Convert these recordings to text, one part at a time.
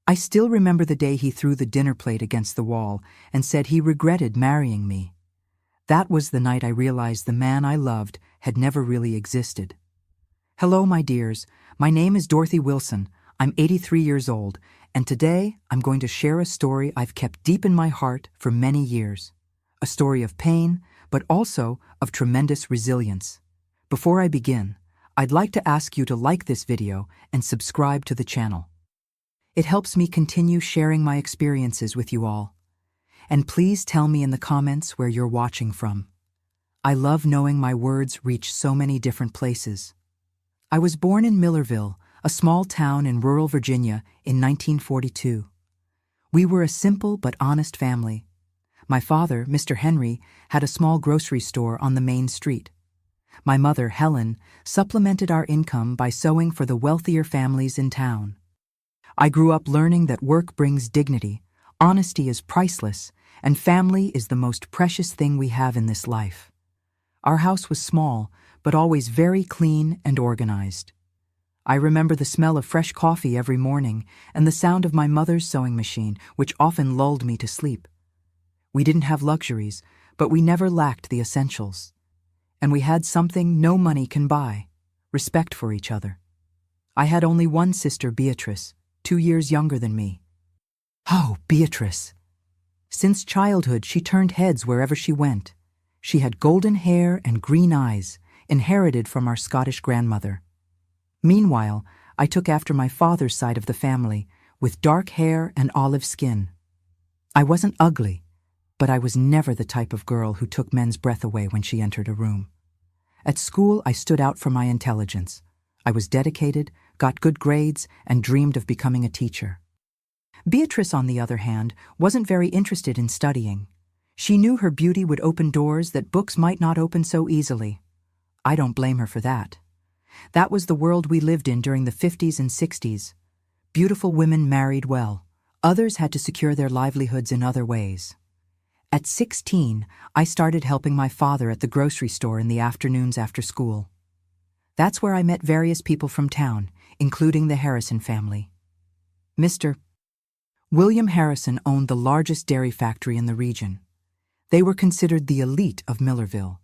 I still remember the day he threw the dinner plate against the wall and said he regretted marrying me. That was the night I realized the man I loved had never really existed. Hello, my dears. My name is Dorothy Wilson. I'm 83 years old, and today I'm going to share a story I've kept deep in my heart for many years. A story of pain, but also of tremendous resilience. Before I begin, I'd like to ask you to like this video and subscribe to the channel. It helps me continue sharing my experiences with you all. And please tell me in the comments where you're watching from. I love knowing my words reach so many different places. I was born in Millerville, a small town in rural Virginia, in 1942. We were a simple but honest family. My father, Mr. Henry, had a small grocery store on the main street. My mother, Helen, supplemented our income by sewing for the wealthier families in town. I grew up learning that work brings dignity, honesty is priceless, and family is the most precious thing we have in this life. Our house was small, but always very clean and organized. I remember the smell of fresh coffee every morning and the sound of my mother's sewing machine, which often lulled me to sleep. We didn't have luxuries, but we never lacked the essentials. And we had something no money can buy: respect for each other. I had only one sister, Beatrice, 2 years younger than me. Oh, Beatrice! Since childhood, she turned heads wherever she went. She had golden hair and green eyes, inherited from our Scottish grandmother. Meanwhile, I took after my father's side of the family, with dark hair and olive skin. I wasn't ugly, but I was never the type of girl who took men's breath away when she entered a room. At school, I stood out for my intelligence. I was dedicated, got good grades, and dreamed of becoming a teacher. Beatrice, on the other hand, wasn't very interested in studying. She knew her beauty would open doors that books might not open so easily. I don't blame her for that. That was the world we lived in during the 50s and 60s. Beautiful women married well. Others had to secure their livelihoods in other ways. At 16, I started helping my father at the grocery store in the afternoons after school. That's where I met various people from town, including the Harrison family. Mr. William Harrison owned the largest dairy factory in the region. They were considered the elite of Millerville.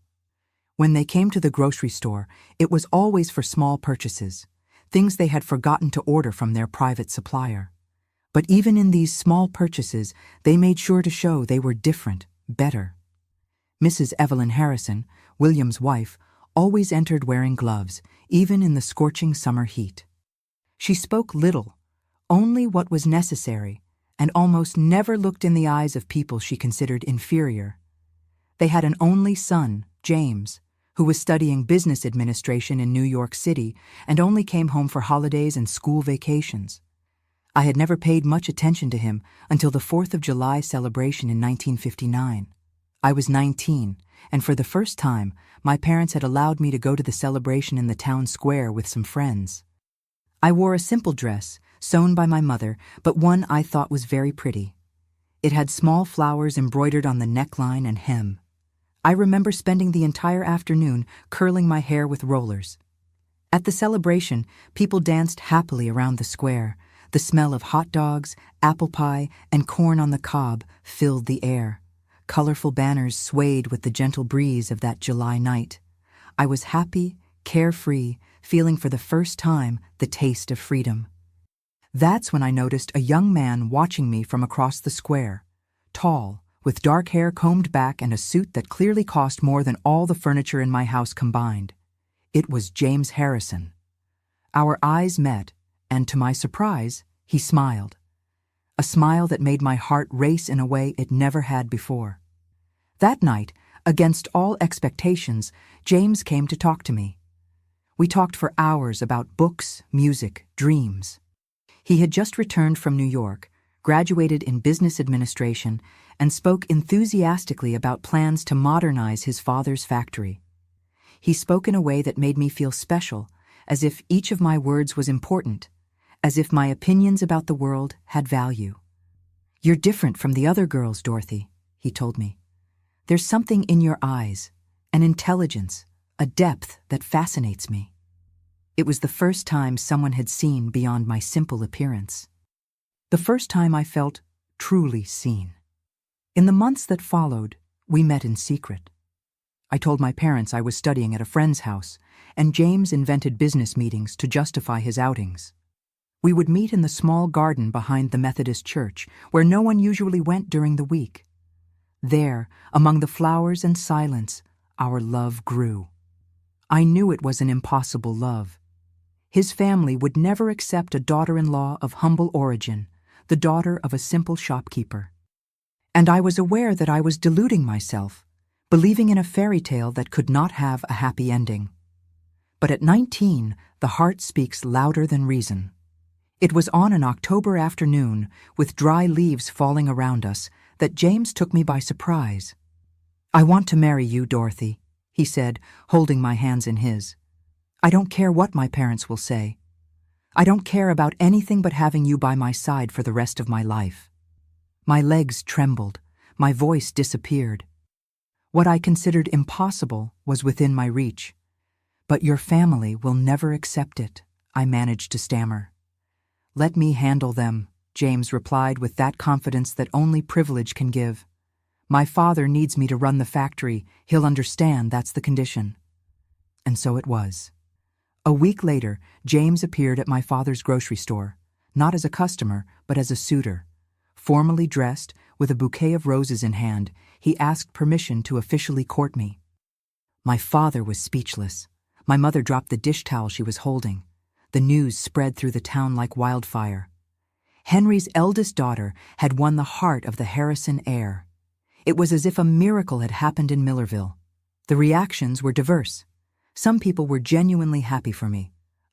When they came to the grocery store, it was always for small purchases, things they had forgotten to order from their private supplier. But even in these small purchases, they made sure to show they were different, better. Mrs. Evelyn Harrison, William's wife, always entered wearing gloves, even in the scorching summer heat. She spoke little, only what was necessary, and almost never looked in the eyes of people she considered inferior. They had an only son, James, who was studying business administration in New York City and only came home for holidays and school vacations. I had never paid much attention to him until the 4th of July celebration in 1959. I was 19, and for the first time, my parents had allowed me to go to the celebration in the town square with some friends. I wore a simple dress, sewn by my mother, but one I thought was very pretty. It had small flowers embroidered on the neckline and hem. I remember spending the entire afternoon curling my hair with rollers. At the celebration, people danced happily around the square. The smell of hot dogs, apple pie, and corn on the cob filled the air. Colorful banners swayed with the gentle breeze of that July night. I was happy, carefree, feeling for the first time the taste of freedom. That's when I noticed a young man watching me from across the square, tall, with dark hair combed back and a suit that clearly cost more than all the furniture in my house combined. It was James Harrison. Our eyes met, and to my surprise, he smiled. A smile that made my heart race in a way it never had before. That night, against all expectations, James came to talk to me. We talked for hours about books, music, dreams. He had just returned from New York, graduated in business administration, and spoke enthusiastically about plans to modernize his father's factory. He spoke in a way that made me feel special, as if each of my words was important, as if my opinions about the world had value. "You're different from the other girls, Dorothy," he told me. "There's something in your eyes, an intelligence, a depth that fascinates me." It was the first time someone had seen beyond my simple appearance. The first time I felt truly seen. In the months that followed, we met in secret. I told my parents I was studying at a friend's house, and James invented business meetings to justify his outings. We would meet in the small garden behind the Methodist church, where no one usually went during the week. There, among the flowers and silence, our love grew. I knew it was an impossible love. His family would never accept a daughter-in-law of humble origin, the daughter of a simple shopkeeper. And I was aware that I was deluding myself, believing in a fairy tale that could not have a happy ending. But at 19, the heart speaks louder than reason. It was on an October afternoon, with dry leaves falling around us, that James took me by surprise. "I want to marry you, Dorothy," he said, holding my hands in his. "I don't care what my parents will say. I don't care about anything but having you by my side for the rest of my life." My legs trembled, my voice disappeared. What I considered impossible was within my reach. "But your family will never accept it," I managed to stammer. "Let me handle them," James replied with that confidence that only privilege can give. "My father needs me to run the factory. He'll understand that's the condition." And so it was. A week later, James appeared at my father's grocery store, not as a customer, but as a suitor. Formally dressed, with a bouquet of roses in hand, he asked permission to officially court me. My father was speechless. My mother dropped the dish towel she was holding. The news spread through the town like wildfire. Henry's eldest daughter had won the heart of the Harrison heir. It was as if a miracle had happened in Millerville. The reactions were diverse. Some people were genuinely happy for me.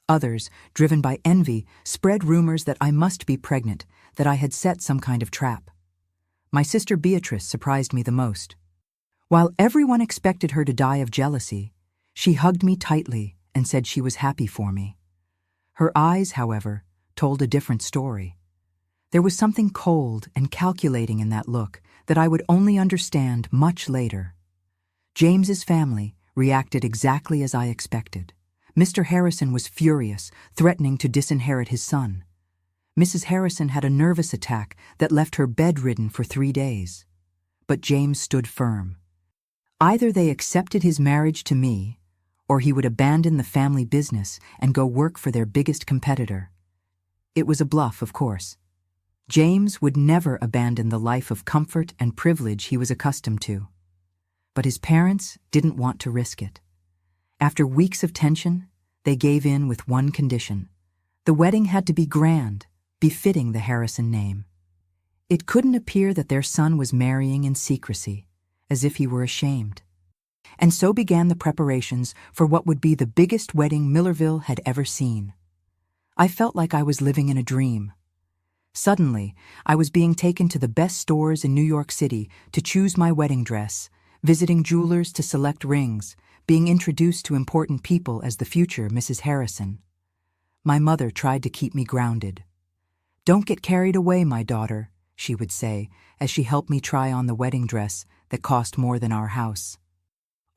Others, driven by envy, spread rumors that I must be pregnant, that I had set some kind of trap. My sister Beatrice surprised me the most. While everyone expected her to die of jealousy, she hugged me tightly and said she was happy for me. Her eyes, however, told a different story. There was something cold and calculating in that look that I would only understand much later. James's family reacted exactly as I expected. Mr. Harrison was furious, threatening to disinherit his son. Mrs. Harrison had a nervous attack that left her bedridden for 3 days. But James stood firm. Either they accepted his marriage to me, or he would abandon the family business and go work for their biggest competitor. It was a bluff, of course. James would never abandon the life of comfort and privilege he was accustomed to. But his parents didn't want to risk it. After weeks of tension, they gave in with one condition. The wedding had to be grand, befitting the Harrison name. It couldn't appear that their son was marrying in secrecy, as if he were ashamed. And so began the preparations for what would be the biggest wedding Millerville had ever seen. I felt like I was living in a dream. Suddenly, I was being taken to the best stores in New York City to choose my wedding dress, visiting jewelers to select rings, being introduced to important people as the future Mrs. Harrison. My mother tried to keep me grounded. "Don't get carried away, my daughter," she would say, as she helped me try on the wedding dress that cost more than our house.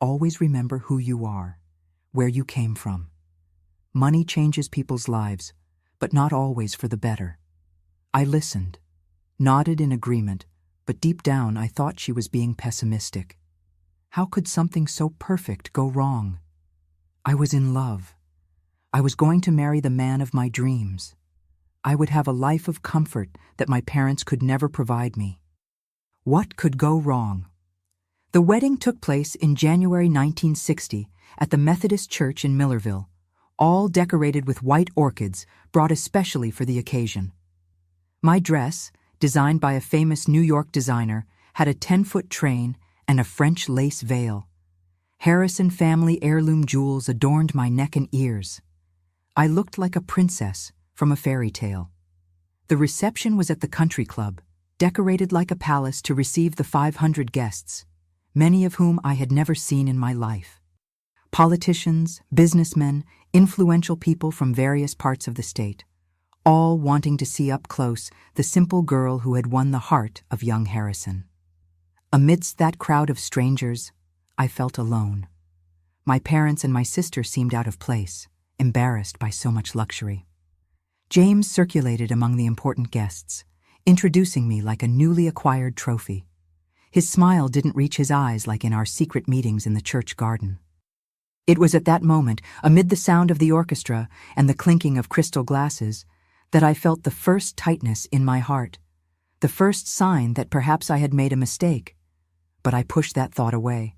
"Always remember who you are, where you came from. Money changes people's lives, but not always for the better." I listened, nodded in agreement, but deep down I thought she was being pessimistic. How could something so perfect go wrong? I was in love. I was going to marry the man of my dreams. I would have a life of comfort that my parents could never provide me. What could go wrong? The wedding took place in January 1960 at the Methodist Church in Millerville, all decorated with white orchids brought especially for the occasion. My dress, designed by a famous New York designer, had a 10-foot train and a French lace veil. Harrison family heirloom jewels adorned my neck and ears. I looked like a princess from a fairy tale. The reception was at the country club, decorated like a palace to receive the 500 guests, many of whom I had never seen in my life. Politicians, businessmen, influential people from various parts of the state, all wanting to see up close the simple girl who had won the heart of young Harrison. Amidst that crowd of strangers, I felt alone. My parents and my sister seemed out of place, embarrassed by so much luxury. James circulated among the important guests, introducing me like a newly acquired trophy. His smile didn't reach his eyes like in our secret meetings in the church garden. It was at that moment, amid the sound of the orchestra and the clinking of crystal glasses, that I felt the first tightness in my heart, the first sign that perhaps I had made a mistake. But I pushed that thought away.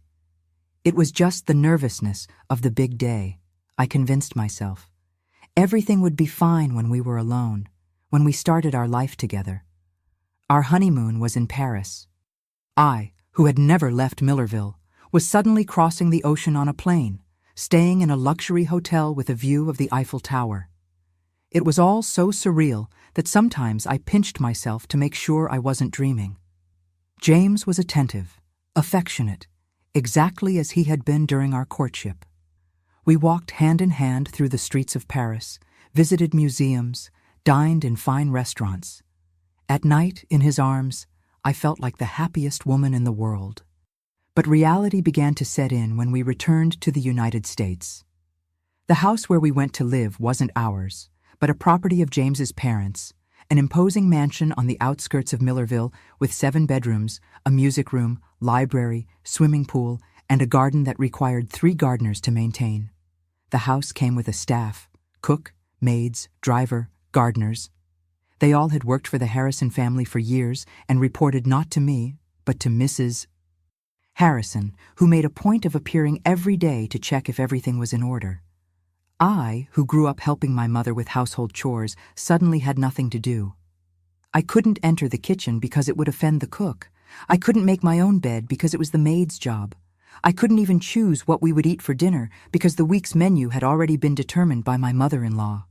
It was just the nervousness of the big day, I convinced myself. Everything would be fine when we were alone, when we started our life together. Our honeymoon was in Paris. I, who had never left Millerville, was suddenly crossing the ocean on a plane, staying in a luxury hotel with a view of the Eiffel Tower. It was all so surreal that sometimes I pinched myself to make sure I wasn't dreaming. James was attentive, affectionate, exactly as he had been during our courtship. We walked hand in hand through the streets of Paris, visited museums, dined in fine restaurants. At night, in his arms, I felt like the happiest woman in the world. But reality began to set in when we returned to the United States. The house where we went to live wasn't ours, but a property of James's parents, an imposing mansion on the outskirts of Millerville with 7 bedrooms, a music room, library, swimming pool, and a garden that required 3 gardeners to maintain. The house came with a staff, cook, maids, driver, gardeners. They all had worked for the Harrison family for years and reported not to me, but to Mrs. Harrison, who made a point of appearing every day to check if everything was in order. I, who grew up helping my mother with household chores, suddenly had nothing to do. I couldn't enter the kitchen because it would offend the cook. I couldn't make my own bed because it was the maid's job. I couldn't even choose what we would eat for dinner because the week's menu had already been determined by my mother-in-law.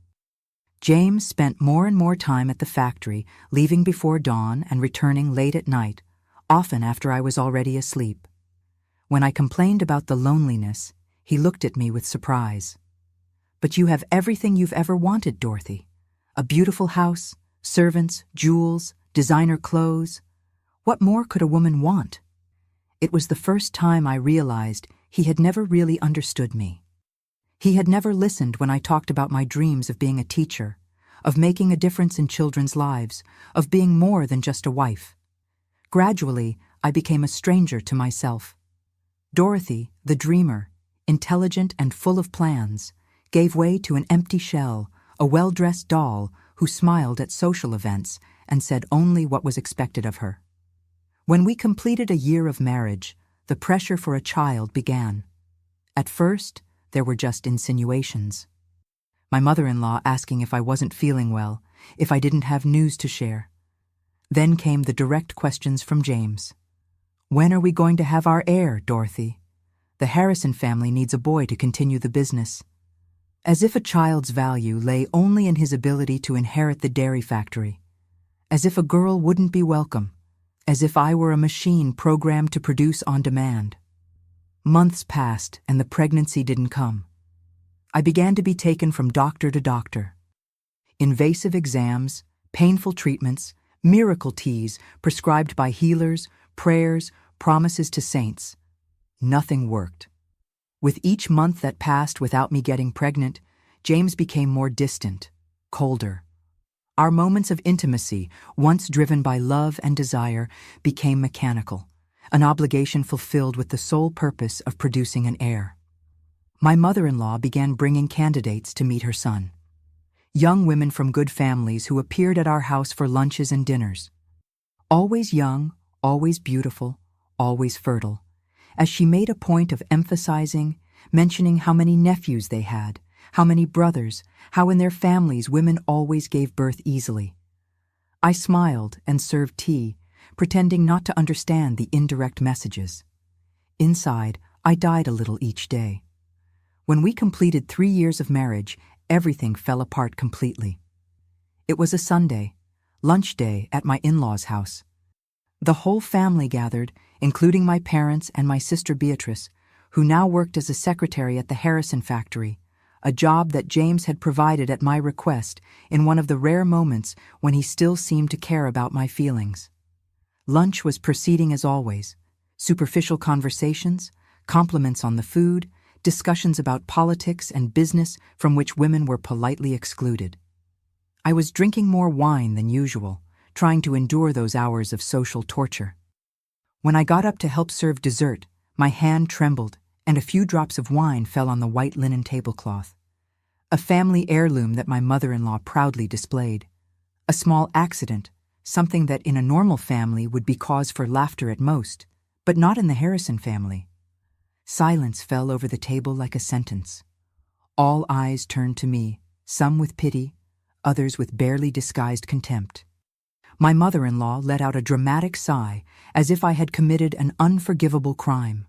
James spent more and more time at the factory, leaving before dawn and returning late at night, often after I was already asleep. When I complained about the loneliness, he looked at me with surprise. "But you have everything you've ever wanted, Dorothy. A beautiful house, servants, jewels, designer clothes. What more could a woman want?" It was the first time I realized he had never really understood me. He had never listened when I talked about my dreams of being a teacher, of making a difference in children's lives, of being more than just a wife. Gradually, I became a stranger to myself. Dorothy, the dreamer, intelligent and full of plans, gave way to an empty shell, a well-dressed doll who smiled at social events and said only what was expected of her. When we completed a year of marriage, the pressure for a child began. At first, there were just insinuations. My mother-in-law asking if I wasn't feeling well, if I didn't have news to share. Then came the direct questions from James. "When are we going to have our heir, Dorothy? The Harrison family needs a boy to continue the business." As if a child's value lay only in his ability to inherit the dairy factory. As if a girl wouldn't be welcome. As if I were a machine programmed to produce on demand. Months passed and the pregnancy didn't come. I began to be taken from doctor to doctor. Invasive exams, painful treatments, miracle teas prescribed by healers, prayers, promises to saints. Nothing worked. With each month that passed without me getting pregnant, James became more distant, colder. Our moments of intimacy, once driven by love and desire, became mechanical, an obligation fulfilled with the sole purpose of producing an heir. My mother-in-law began bringing candidates to meet her son. Young women from good families who appeared at our house for lunches and dinners. Always young, always beautiful, always fertile, as she made a point of emphasizing, mentioning how many nephews they had, how many brothers, how in their families women always gave birth easily. I smiled and served tea, pretending not to understand the indirect messages. Inside, I died a little each day. When we completed 3 years of marriage, everything fell apart completely. It was a Sunday, lunch day at my in-laws' house. The whole family gathered, including my parents and my sister Beatrice, who now worked as a secretary at the Harrison factory, a job that James had provided at my request in one of the rare moments when he still seemed to care about my feelings. Lunch was proceeding as always, superficial conversations, compliments on the food, discussions about politics and business from which women were politely excluded. I was drinking more wine than usual, trying to endure those hours of social torture. When I got up to help serve dessert, my hand trembled, and a few drops of wine fell on the white linen tablecloth. A family heirloom that my mother-in-law proudly displayed. A small accident, something that in a normal family would be cause for laughter at most, but not in the Harrison family. Silence fell over the table like a sentence. All eyes turned to me, some with pity, others with barely disguised contempt. My mother-in-law let out a dramatic sigh, as if I had committed an unforgivable crime.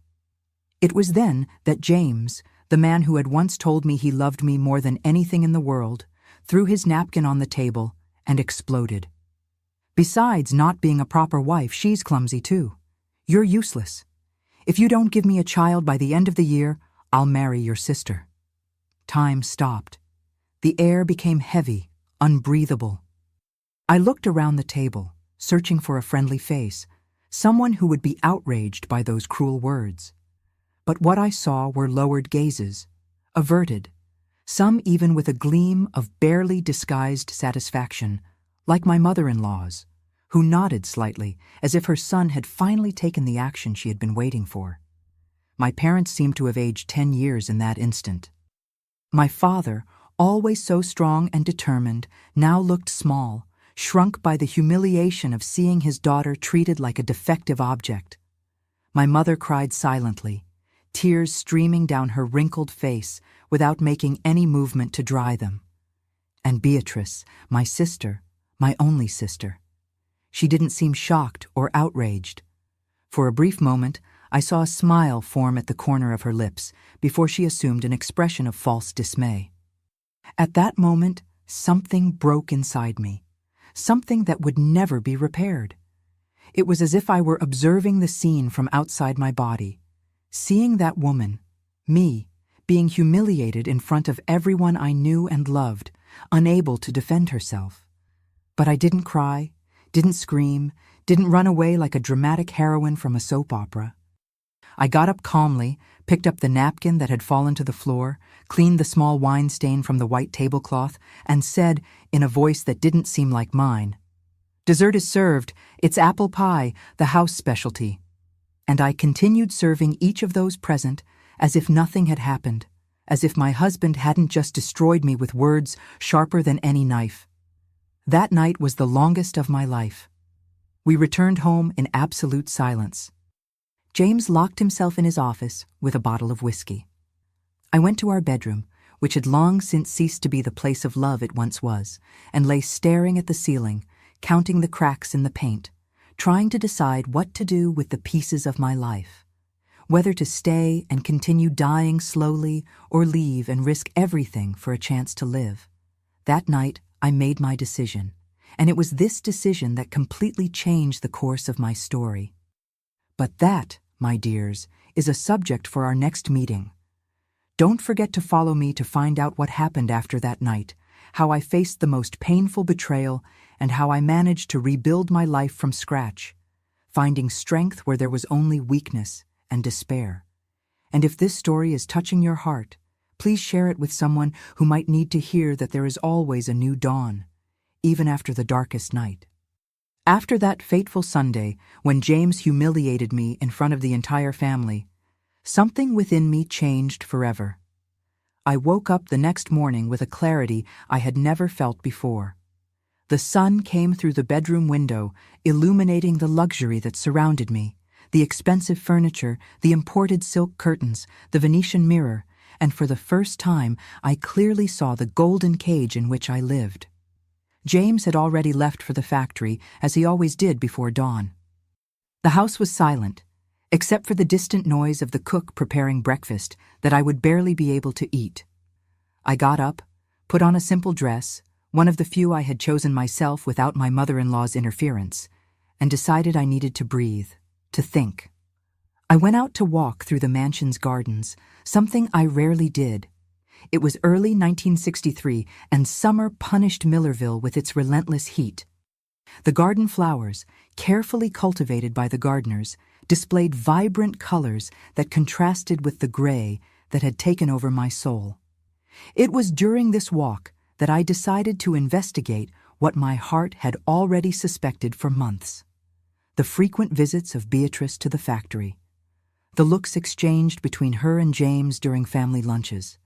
It was then that James, the man who had once told me he loved me more than anything in the world, threw his napkin on the table and exploded. Besides not being a proper wife, she's clumsy too. You're useless. If you don't give me a child by the end of the year, I'll marry your sister. Time stopped. The air became heavy, unbreathable. I looked around the table, searching for a friendly face, someone who would be outraged by those cruel words. But what I saw were lowered gazes, averted, some even with a gleam of barely disguised satisfaction, like my mother-in-law's, who nodded slightly as if her son had finally taken the action she had been waiting for. My parents seemed to have aged 10 years in that instant. My father, always so strong and determined, now looked small, shrunk by the humiliation of seeing his daughter treated like a defective object. My mother cried silently, tears streaming down her wrinkled face without making any movement to dry them. And Beatrice, my sister, my only sister. She didn't seem shocked or outraged. For a brief moment, I saw a smile form at the corner of her lips before she assumed an expression of false dismay. At that moment, something broke inside me, something that would never be repaired. It was as if I were observing the scene from outside my body, seeing that woman, me, being humiliated in front of everyone I knew and loved, unable to defend herself. But I didn't cry, didn't scream, didn't run away like a dramatic heroine from a soap opera. I got up calmly, picked up the napkin that had fallen to the floor, cleaned the small wine stain from the white tablecloth, and said, in a voice that didn't seem like mine, "Dessert is served. It's apple pie, the house specialty." And I continued serving each of those present as if nothing had happened, as if my husband hadn't just destroyed me with words sharper than any knife. That night was the longest of my life. We returned home in absolute silence. James locked himself in his office with a bottle of whiskey. I went to our bedroom, which had long since ceased to be the place of love it once was, and lay staring at the ceiling, counting the cracks in the paint, trying to decide what to do with the pieces of my life, whether to stay and continue dying slowly or leave and risk everything for a chance to live. That night, I made my decision, and it was this decision that completely changed the course of my story. But that, my dears, is a subject for our next meeting. Don't forget to follow me to find out what happened after that night, how I faced the most painful betrayal, and how I managed to rebuild my life from scratch, finding strength where there was only weakness and despair. And if this story is touching your heart, please share it with someone who might need to hear that there is always a new dawn, even after the darkest night. After that fateful Sunday, when James humiliated me in front of the entire family, something within me changed forever. I woke up the next morning with a clarity I had never felt before. The sun came through the bedroom window, illuminating the luxury that surrounded me, the expensive furniture, the imported silk curtains, the Venetian mirror, and for the first time I clearly saw the golden cage in which I lived. James had already left for the factory, as he always did before dawn. The house was silent, except for the distant noise of the cook preparing breakfast that I would barely be able to eat. I got up, put on a simple dress, one of the few I had chosen myself without my mother-in-law's interference, and decided I needed to breathe, to think. I went out to walk through the mansion's gardens, something I rarely did. It was early 1963, and summer punished Millerville with its relentless heat. The garden flowers, carefully cultivated by the gardeners, displayed vibrant colors that contrasted with the gray that had taken over my soul. It was during this walk that I decided to investigate what my heart had already suspected for months. The frequent visits of Beatrice to the factory, the looks exchanged between her and James during family lunches,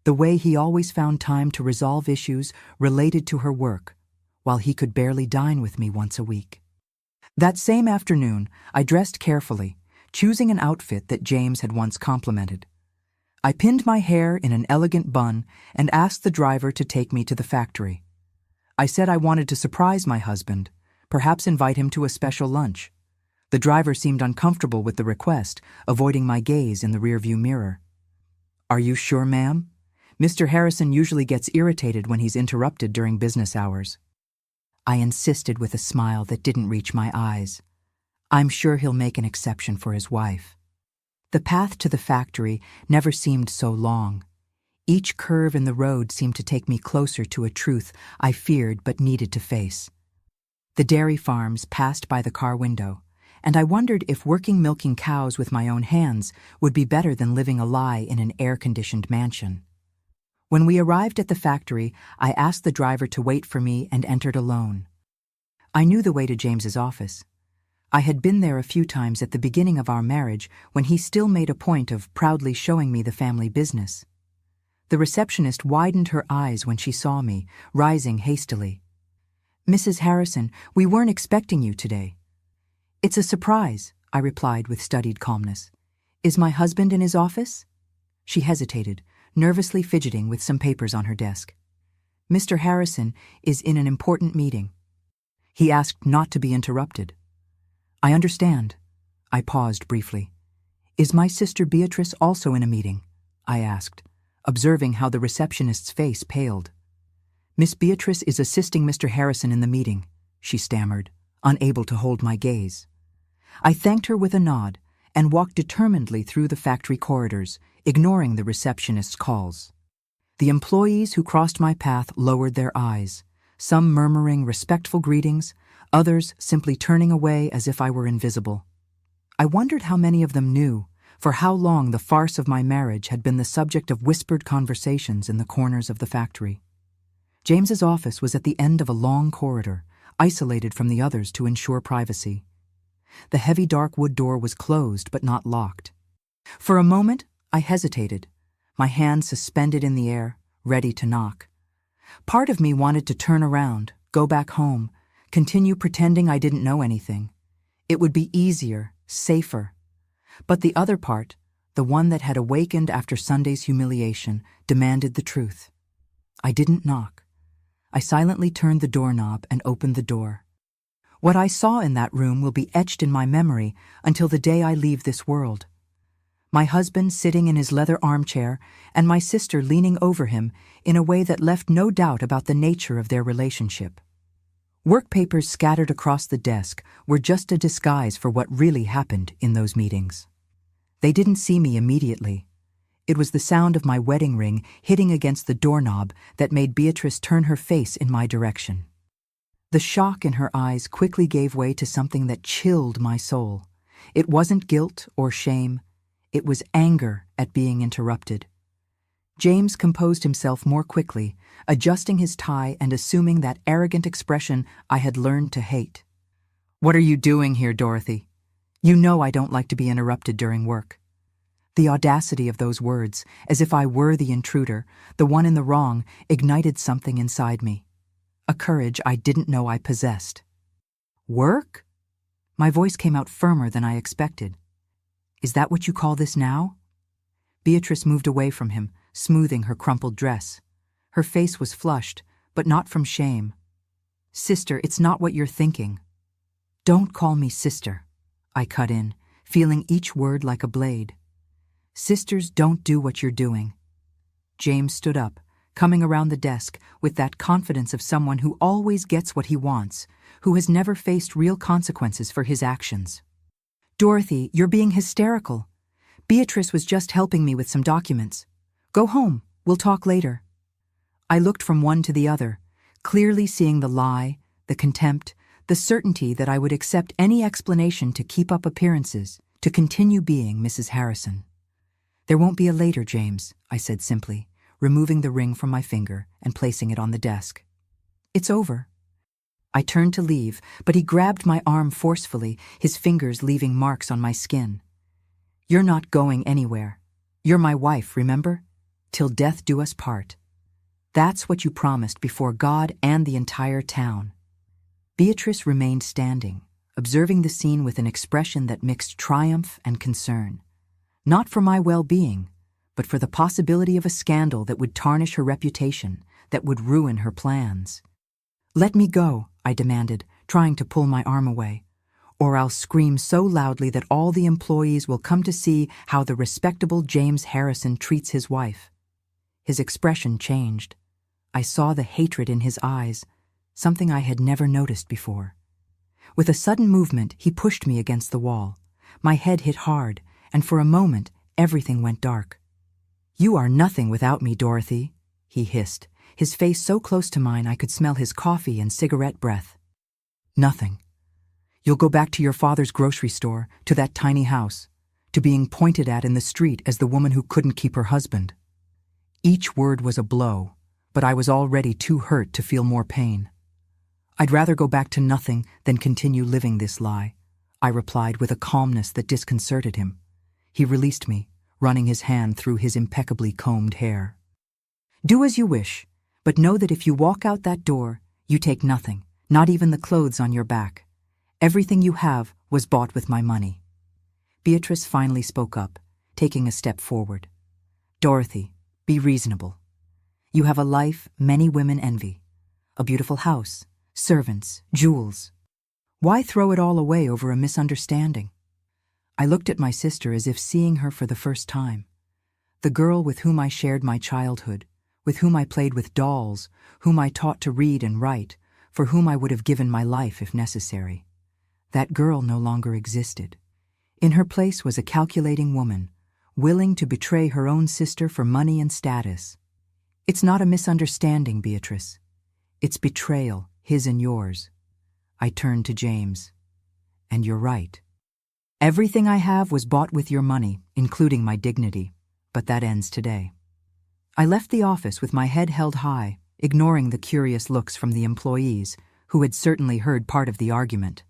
the way he always found time to resolve issues related to her work, while he could barely dine with me once a week. That same afternoon, I dressed carefully, choosing an outfit that James had once complimented. I pinned my hair in an elegant bun and asked the driver to take me to the factory. I said I wanted to surprise my husband, perhaps invite him to a special lunch. The driver seemed uncomfortable with the request, avoiding my gaze in the rearview mirror. "Are you sure, ma'am? Mr. Harrison usually gets irritated when he's interrupted during business hours." I insisted with a smile that didn't reach my eyes. "I'm sure he'll make an exception for his wife." The path to the factory never seemed so long. Each curve in the road seemed to take me closer to a truth I feared but needed to face. The dairy farms passed by the car window, and I wondered if working milking cows with my own hands would be better than living a lie in an air-conditioned mansion. When we arrived at the factory, I asked the driver to wait for me and entered alone. I knew the way to James's office. I had been there a few times at the beginning of our marriage when he still made a point of proudly showing me the family business. The receptionist widened her eyes when she saw me, rising hastily. "Mrs. Harrison, we weren't expecting you today." "It's a surprise," I replied with studied calmness. "Is my husband in his office?" She hesitated, nervously fidgeting with some papers on her desk. "Mr. Harrison is in an important meeting." He asked not to be interrupted. "I understand." I paused briefly. "Is my sister Beatrice also in a meeting?" I asked, observing how the receptionist's face paled. "Miss Beatrice is assisting Mr. Harrison in the meeting," she stammered, unable to hold my gaze. I thanked her with a nod and walked determinedly through the factory corridors, ignoring the receptionist's calls. The employees who crossed my path lowered their eyes, some murmuring respectful greetings, others simply turning away as if I were invisible. I wondered how many of them knew for how long the farce of my marriage had been the subject of whispered conversations in the corners of the factory. James's office was at the end of a long corridor, isolated from the others to ensure privacy. The heavy dark wood door was closed but not locked. For a moment, I hesitated, my hand suspended in the air, ready to knock. Part of me wanted to turn around, go back home, continue pretending I didn't know anything. It would be easier, safer. But the other part, the one that had awakened after Sunday's humiliation, demanded the truth. I didn't knock. I silently turned the doorknob and opened the door. What I saw in that room will be etched in my memory until the day I leave this world. My husband sitting in his leather armchair and my sister leaning over him in a way that left no doubt about the nature of their relationship. Work papers scattered across the desk were just a disguise for what really happened in those meetings. They didn't see me immediately. It was the sound of my wedding ring hitting against the doorknob that made Beatrice turn her face in my direction. The shock in her eyes quickly gave way to something that chilled my soul. It wasn't guilt or shame. It was anger at being interrupted. James composed himself more quickly, adjusting his tie and assuming that arrogant expression I had learned to hate. "What are you doing here, Dorothy? You know I don't like to be interrupted during work." The audacity of those words, as if I were the intruder, the one in the wrong, ignited something inside me. A courage I didn't know I possessed. "Work?" My voice came out firmer than I expected. "Is that what you call this now?" Beatrice moved away from him, smoothing her crumpled dress. Her face was flushed, but not from shame. "Sister, it's not what you're thinking." "Don't call me sister," I cut in, feeling each word like a blade. "Sisters don't do what you're doing." James stood up, coming around the desk with that confidence of someone who always gets what he wants, who has never faced real consequences for his actions. "Dorothy, you're being hysterical. Beatrice was just helping me with some documents. Go home, we'll talk later." I looked from one to the other, clearly seeing the lie, the contempt, the certainty that I would accept any explanation to keep up appearances, to continue being Mrs. Harrison. "There won't be a later, James," I said simply, removing the ring from my finger and placing it on the desk. "It's over. I turned to leave, but he grabbed my arm forcefully, his fingers leaving marks on my skin. "You're not going anywhere. You're my wife, remember? Till death do us part. That's what you promised before God and the entire town." Beatrice remained standing, observing the scene with an expression that mixed triumph and concern. Not for my well-being, but for the possibility of a scandal that would tarnish her reputation, that would ruin her plans. "Let me go," I demanded, trying to pull my arm away, "or I'll scream so loudly that all the employees will come to see how the respectable James Harrison treats his wife." His expression changed. I saw the hatred in his eyes, something I had never noticed before. With a sudden movement, he pushed me against the wall. My head hit hard, and for a moment, everything went dark. "You are nothing without me, Dorothy," he hissed, his face so close to mine I could smell his coffee and cigarette breath. "Nothing. You'll go back to your father's grocery store, to that tiny house, to being pointed at in the street as the woman who couldn't keep her husband." Each word was a blow, but I was already too hurt to feel more pain. "I'd rather go back to nothing than continue living this lie," I replied with a calmness that disconcerted him. He released me, running his hand through his impeccably combed hair. "Do as you wish, but know that if you walk out that door, you take nothing, not even the clothes on your back. Everything you have was bought with my money." Beatrice finally spoke up, taking a step forward. "Dorothy, be reasonable. You have a life many women envy. A beautiful house, servants, jewels. Why throw it all away over a misunderstanding?" I looked at my sister as if seeing her for the first time. The girl with whom I shared my childhood, with whom I played with dolls, whom I taught to read and write, for whom I would have given my life if necessary. That girl no longer existed. In her place was a calculating woman, willing to betray her own sister for money and status. "It's not a misunderstanding, Beatrice. It's betrayal, his and yours." I turned to James. "And you're right. Everything I have was bought with your money, including my dignity, but that ends today." I left the office with my head held high, ignoring the curious looks from the employees, who had certainly heard part of the argument.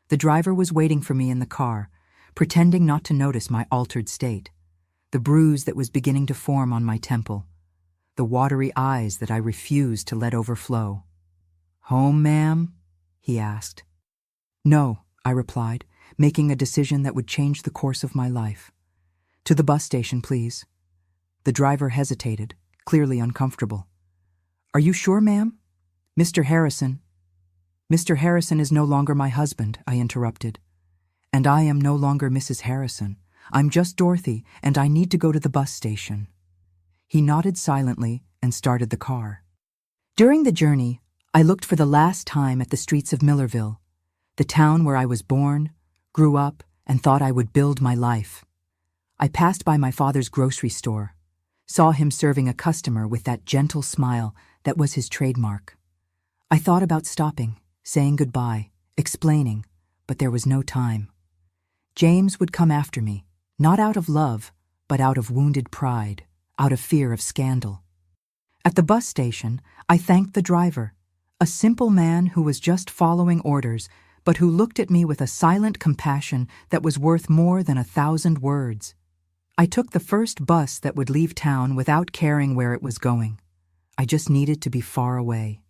The driver was waiting for me in the car, pretending not to notice my altered state, the bruise that was beginning to form on my temple, the watery eyes that I refused to let overflow. "Home, ma'am?" he asked. "No," I replied, making a decision that would change the course of my life. "To the bus station, please." The driver hesitated, clearly uncomfortable. "Are you sure, ma'am? Mr. Harrison—" "Mr. Harrison is no longer my husband," I interrupted. "And I am no longer Mrs. Harrison. I'm just Dorothy, and I need to go to the bus station." He nodded silently and started the car. During the journey, I looked for the last time at the streets of Millerville, the town where I was born, grew up, and thought I would build my life. I passed by my father's grocery store, saw him serving a customer with that gentle smile that was his trademark. I thought about stopping, saying goodbye, explaining, but there was no time. James would come after me, not out of love, but out of wounded pride, out of fear of scandal. At the bus station, I thanked the driver, a simple man who was just following orders, but who looked at me with a silent compassion that was worth more than 1,000 words. I took the first bus that would leave town without caring where it was going. I just needed to be far away.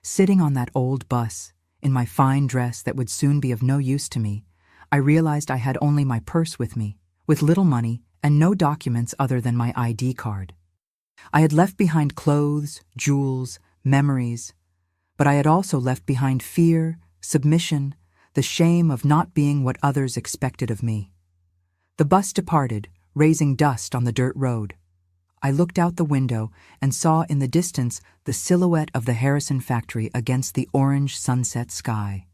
Sitting on that old bus, in my fine dress that would soon be of no use to me, I realized I had only my purse with me, with little money and no documents other than my ID card. I had left behind clothes, jewels, memories, but I had also left behind fear, submission, the shame of not being what others expected of me. The bus departed, raising dust on the dirt road. I looked out the window and saw in the distance the silhouette of the Harrison factory against the orange sunset sky.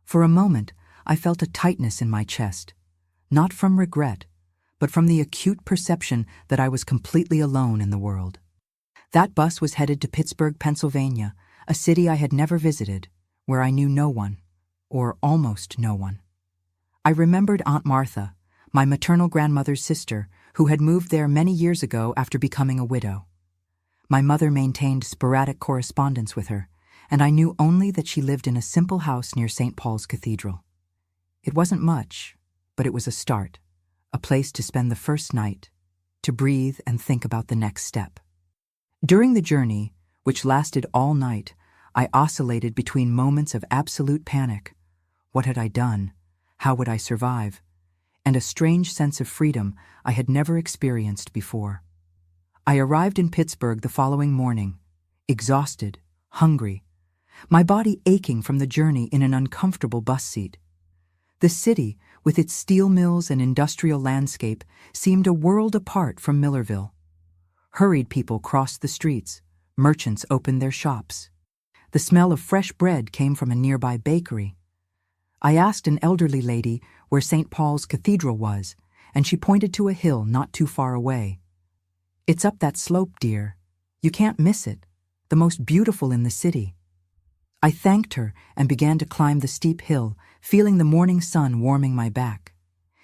For a moment, I felt a tightness in my chest, not from regret, but from the acute perception that I was completely alone in the world. That bus was headed to Pittsburgh, Pennsylvania, a city I had never visited, where I knew no one, or almost no one. I remembered Aunt Martha, my maternal grandmother's sister, who had moved there many years ago after becoming a widow. My mother maintained sporadic correspondence with her, and I knew only that she lived in a simple house near St. Paul's Cathedral. It wasn't much, but it was a start, a place to spend the first night, to breathe and think about the next step. During the journey, which lasted all night, I oscillated between moments of absolute panic. What had I done? How would I survive? And a strange sense of freedom I had never experienced before. I arrived in Pittsburgh the following morning, exhausted, hungry, my body aching from the journey in an uncomfortable bus seat. The city, with its steel mills and industrial landscape, seemed a world apart from Millerville. Hurried people crossed the streets, merchants opened their shops. The smell of fresh bread came from a nearby bakery. I asked an elderly lady where St. Paul's Cathedral was, and she pointed to a hill not too far away. "It's up that slope, dear. You can't miss it. The most beautiful in the city." I thanked her and began to climb the steep hill, feeling the morning sun warming my back.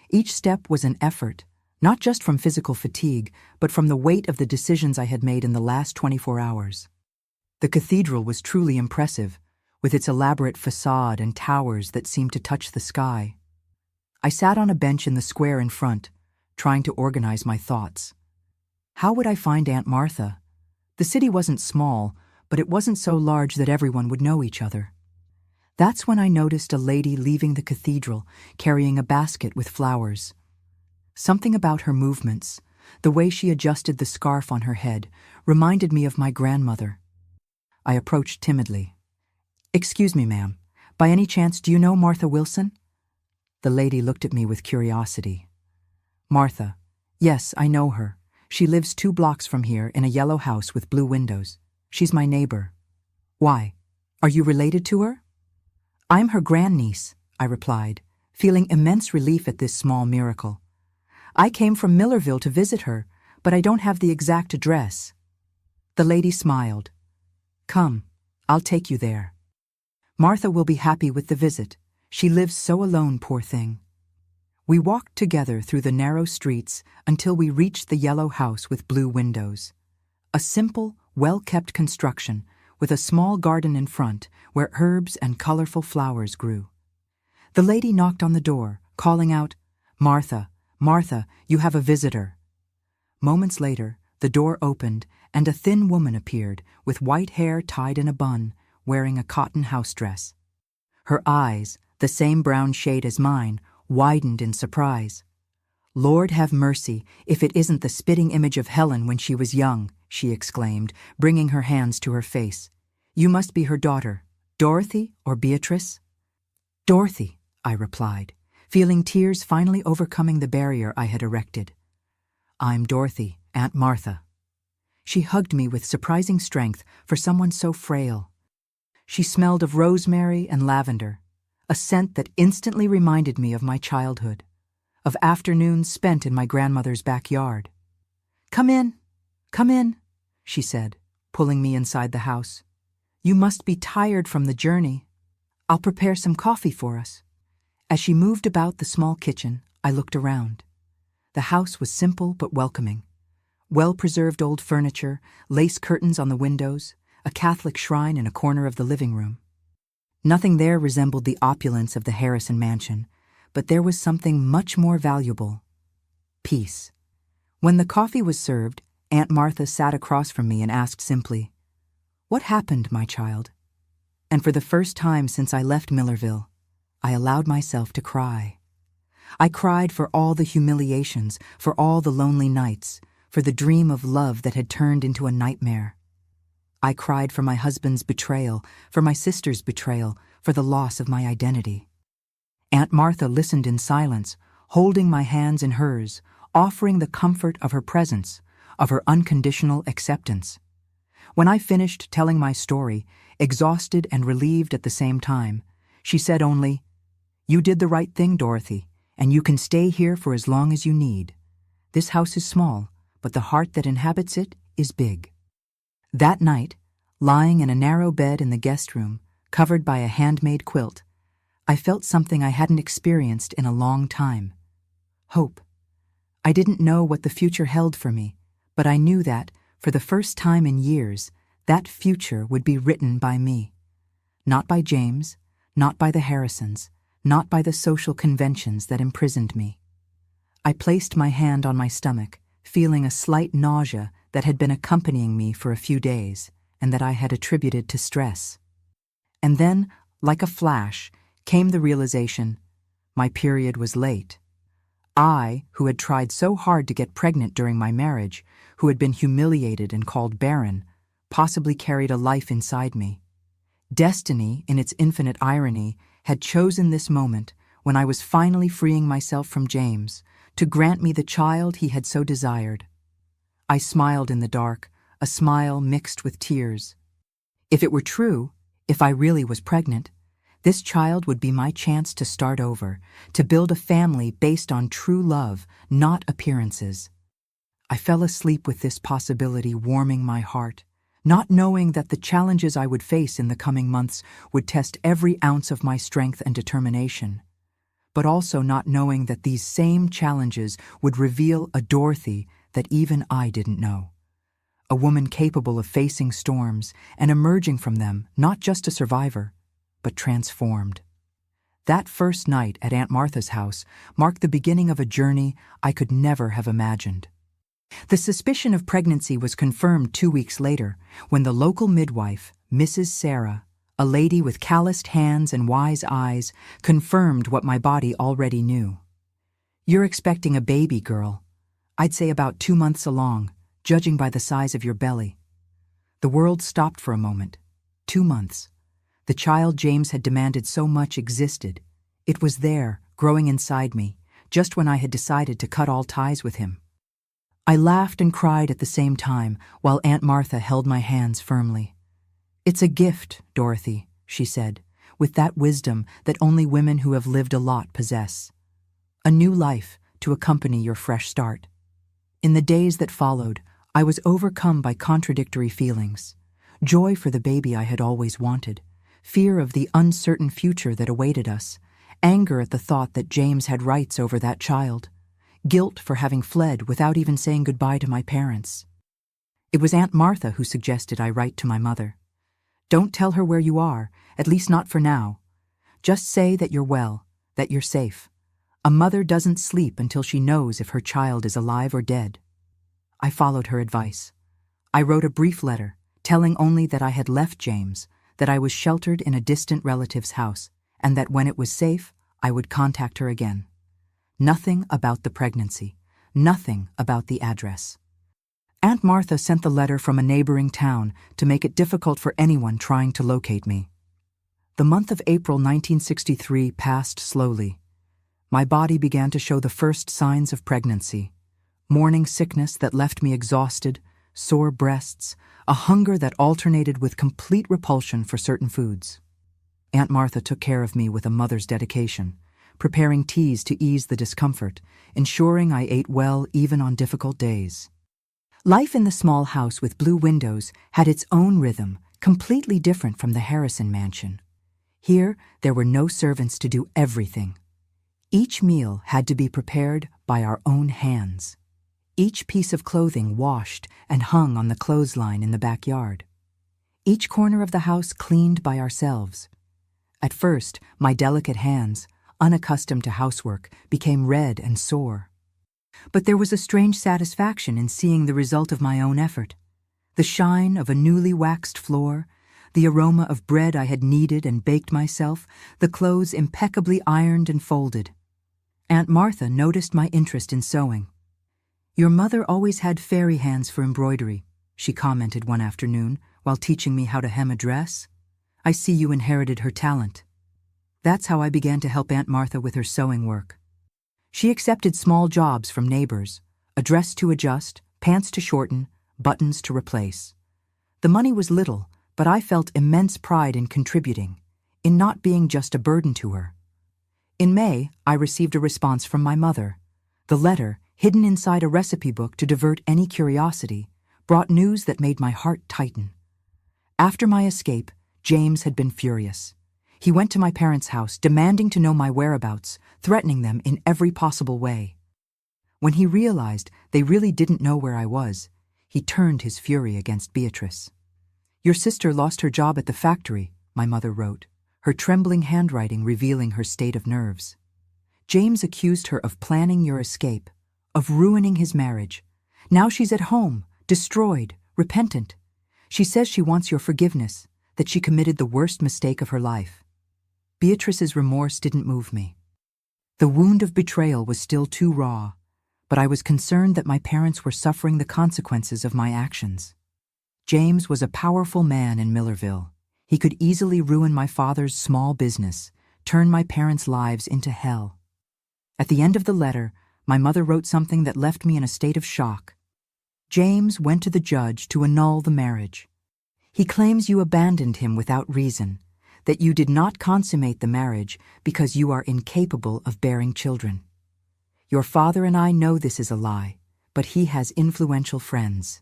Each step was an effort, not just from physical fatigue, but from the weight of the decisions I had made in the last 24 hours. The cathedral was truly impressive, with its elaborate facade and towers that seemed to touch the sky. I sat on a bench in the square in front, trying to organize my thoughts. How would I find Aunt Martha? The city wasn't small, but it wasn't so large that everyone would know each other. That's when I noticed a lady leaving the cathedral, carrying a basket with flowers. Something about her movements, the way she adjusted the scarf on her head, reminded me of my grandmother. I approached timidly. "Excuse me, ma'am. By any chance, do you know Martha Wilson?" The lady looked at me with curiosity. "Martha. Yes, I know her. She lives 2 blocks from here in a yellow house with blue windows. She's my neighbor." "Why? Are you related to her?" "I'm her grandniece," I replied, feeling immense relief at this small miracle. "I came from Millerville to visit her, but I don't have the exact address." The lady smiled. "Come, I'll take you there. Martha will be happy with the visit. She lives so alone, poor thing." We walked together through the narrow streets until we reached the yellow house with blue windows. A simple, well-kept construction with a small garden in front where herbs and colorful flowers grew. The lady knocked on the door, calling out, "Martha, Martha, you have a visitor." Moments later, the door opened and a thin woman appeared with white hair tied in a bun, wearing a cotton house dress. Her eyes, the same brown shade as mine, widened in surprise. "Lord have mercy, if it isn't the spitting image of Helen when she was young," she exclaimed, bringing her hands to her face. "You must be her daughter, Dorothy or Beatrice?" "Dorothy," I replied, feeling tears finally overcoming the barrier I had erected. "I'm Dorothy, Aunt Martha." She hugged me with surprising strength for someone so frail. She smelled of rosemary and lavender, a scent that instantly reminded me of my childhood, of afternoons spent in my grandmother's backyard. Come in," she said, pulling me inside the house. "You must be tired from the journey. I'll prepare some coffee for us." As she moved about the small kitchen, I looked around. The house was simple but welcoming. Well-preserved old furniture, lace curtains on the windows, a Catholic shrine in a corner of the living room. Nothing there resembled the opulence of the Harrison mansion, but there was something much more valuable: peace. When the coffee was served, Aunt Martha sat across from me and asked simply, "What happened, my child?" And for the first time since I left Millerville, I allowed myself to cry. I cried for all the humiliations, for all the lonely nights, for the dream of love that had turned into a nightmare. I cried for my husband's betrayal, for my sister's betrayal, for the loss of my identity. Aunt Martha listened in silence, holding my hands in hers, offering the comfort of her presence, of her unconditional acceptance. When I finished telling my story, exhausted and relieved at the same time, she said only, "You did the right thing, Dorothy, and you can stay here for as long as you need. This house is small, but the heart that inhabits it is big." That night, lying in a narrow bed in the guest room, covered by a handmade quilt, I felt something I hadn't experienced in a long time: hope. I didn't know what the future held for me, but I knew that, for the first time in years, that future would be written by me. Not by James, not by the Harrisons, not by the social conventions that imprisoned me. I placed my hand on my stomach, feeling a slight nausea that had been accompanying me for a few days and that I had attributed to stress. And then, like a flash, came the realization my period was late. I, who had tried so hard to get pregnant during my marriage, who had been humiliated and called barren, possibly carried a life inside me. Destiny, in its infinite irony, had chosen this moment, when I was finally freeing myself from James, to grant me the child he had so desired. I smiled in the dark, a smile mixed with tears. If it were true, if I really was pregnant, this child would be my chance to start over, to build a family based on true love, not appearances. I fell asleep with this possibility warming my heart, not knowing that the challenges I would face in the coming months would test every ounce of my strength and determination, but also not knowing that these same challenges would reveal a Dorothy that even I didn't know. A woman capable of facing storms and emerging from them not just a survivor, but transformed. That first night at Aunt Martha's house marked the beginning of a journey I could never have imagined. The suspicion of pregnancy was confirmed 2 weeks later when the local midwife, Mrs. Sarah, a lady with calloused hands and wise eyes, confirmed what my body already knew. "You're expecting a baby, girl. I'd say about 2 months along, judging by the size of your belly." The world stopped for a moment. 2 months. The child James had demanded so much existed. It was there, growing inside me, just when I had decided to cut all ties with him. I laughed and cried at the same time, while Aunt Martha held my hands firmly. "It's a gift, Dorothy," she said, with that wisdom that only women who have lived a lot possess. "A new life to accompany your fresh start." In the days that followed, I was overcome by contradictory feelings. Joy for the baby I had always wanted, fear of the uncertain future that awaited us, anger at the thought that James had rights over that child, guilt for having fled without even saying goodbye to my parents. It was Aunt Martha who suggested I write to my mother. "Don't tell her where you are, at least not for now. Just say that you're well, that you're safe. A mother doesn't sleep until she knows if her child is alive or dead." I followed her advice. I wrote a brief letter, telling only that I had left James, that I was sheltered in a distant relative's house, and that when it was safe, I would contact her again. Nothing about the pregnancy, nothing about the address. Aunt Martha sent the letter from a neighboring town to make it difficult for anyone trying to locate me. The month of April 1963 passed slowly. My body began to show the first signs of pregnancy. Morning sickness that left me exhausted, sore breasts, a hunger that alternated with complete repulsion for certain foods. Aunt Martha took care of me with a mother's dedication, preparing teas to ease the discomfort, ensuring I ate well even on difficult days. Life in the small house with blue windows had its own rhythm, completely different from the Harrison mansion. Here, there were no servants to do everything. Each meal had to be prepared by our own hands. Each piece of clothing washed and hung on the clothesline in the backyard. Each corner of the house cleaned by ourselves. At first, my delicate hands, unaccustomed to housework, became red and sore. But there was a strange satisfaction in seeing the result of my own effort. The shine of a newly waxed floor, the aroma of bread I had kneaded and baked myself, the clothes impeccably ironed and folded. Aunt Martha noticed my interest in sewing. "Your mother always had fairy hands for embroidery," she commented one afternoon while teaching me how to hem a dress. "I see you inherited her talent." That's how I began to help Aunt Martha with her sewing work. She accepted small jobs from neighbors, a dress to adjust, pants to shorten, buttons to replace. The money was little, but I felt immense pride in contributing, in not being just a burden to her. In May, I received a response from my mother. The letter, hidden inside a recipe book to divert any curiosity, brought news that made my heart tighten. After my escape, James had been furious. He went to my parents' house, demanding to know my whereabouts, threatening them in every possible way. When he realized they really didn't know where I was, he turned his fury against Beatrice. "Your sister lost her job at the factory," my mother wrote, her trembling handwriting revealing her state of nerves. James accused her of planning your escape, of ruining his marriage. Now she's at home, destroyed, repentant. She says she wants your forgiveness, that she committed the worst mistake of her life. Beatrice's remorse didn't move me. The wound of betrayal was still too raw, but I was concerned that my parents were suffering the consequences of my actions. James was a powerful man in Millerville. He could easily ruin my father's small business, turn my parents' lives into hell. At the end of the letter, my mother wrote something that left me in a state of shock. James went to the judge to annul the marriage. He claims you abandoned him without reason, that you did not consummate the marriage because you are incapable of bearing children. Your father and I know this is a lie, but he has influential friends.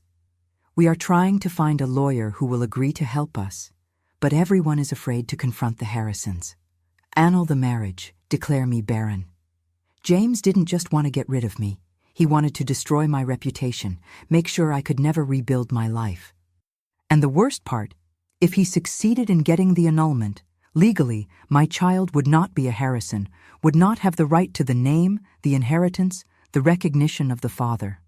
We are trying to find a lawyer who will agree to help us, but everyone is afraid to confront the Harrisons. Annul the marriage, declare me barren. James didn't just want to get rid of me. He wanted to destroy my reputation, make sure I could never rebuild my life. And the worst part, if he succeeded in getting the annulment, legally, my child would not be a Harrison, would not have the right to the name, the inheritance, the recognition of the father.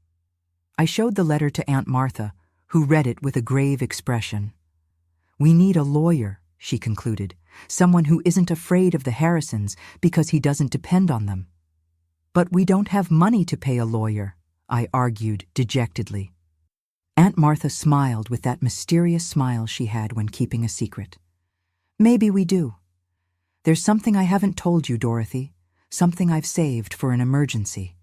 I showed the letter to Aunt Martha, who read it with a grave expression. We need a lawyer, she concluded, someone who isn't afraid of the Harrisons because he doesn't depend on them. But we don't have money to pay a lawyer, I argued dejectedly. Aunt Martha smiled with that mysterious smile she had when keeping a secret. Maybe we do. There's something I haven't told you, Dorothy, something I've saved for an emergency.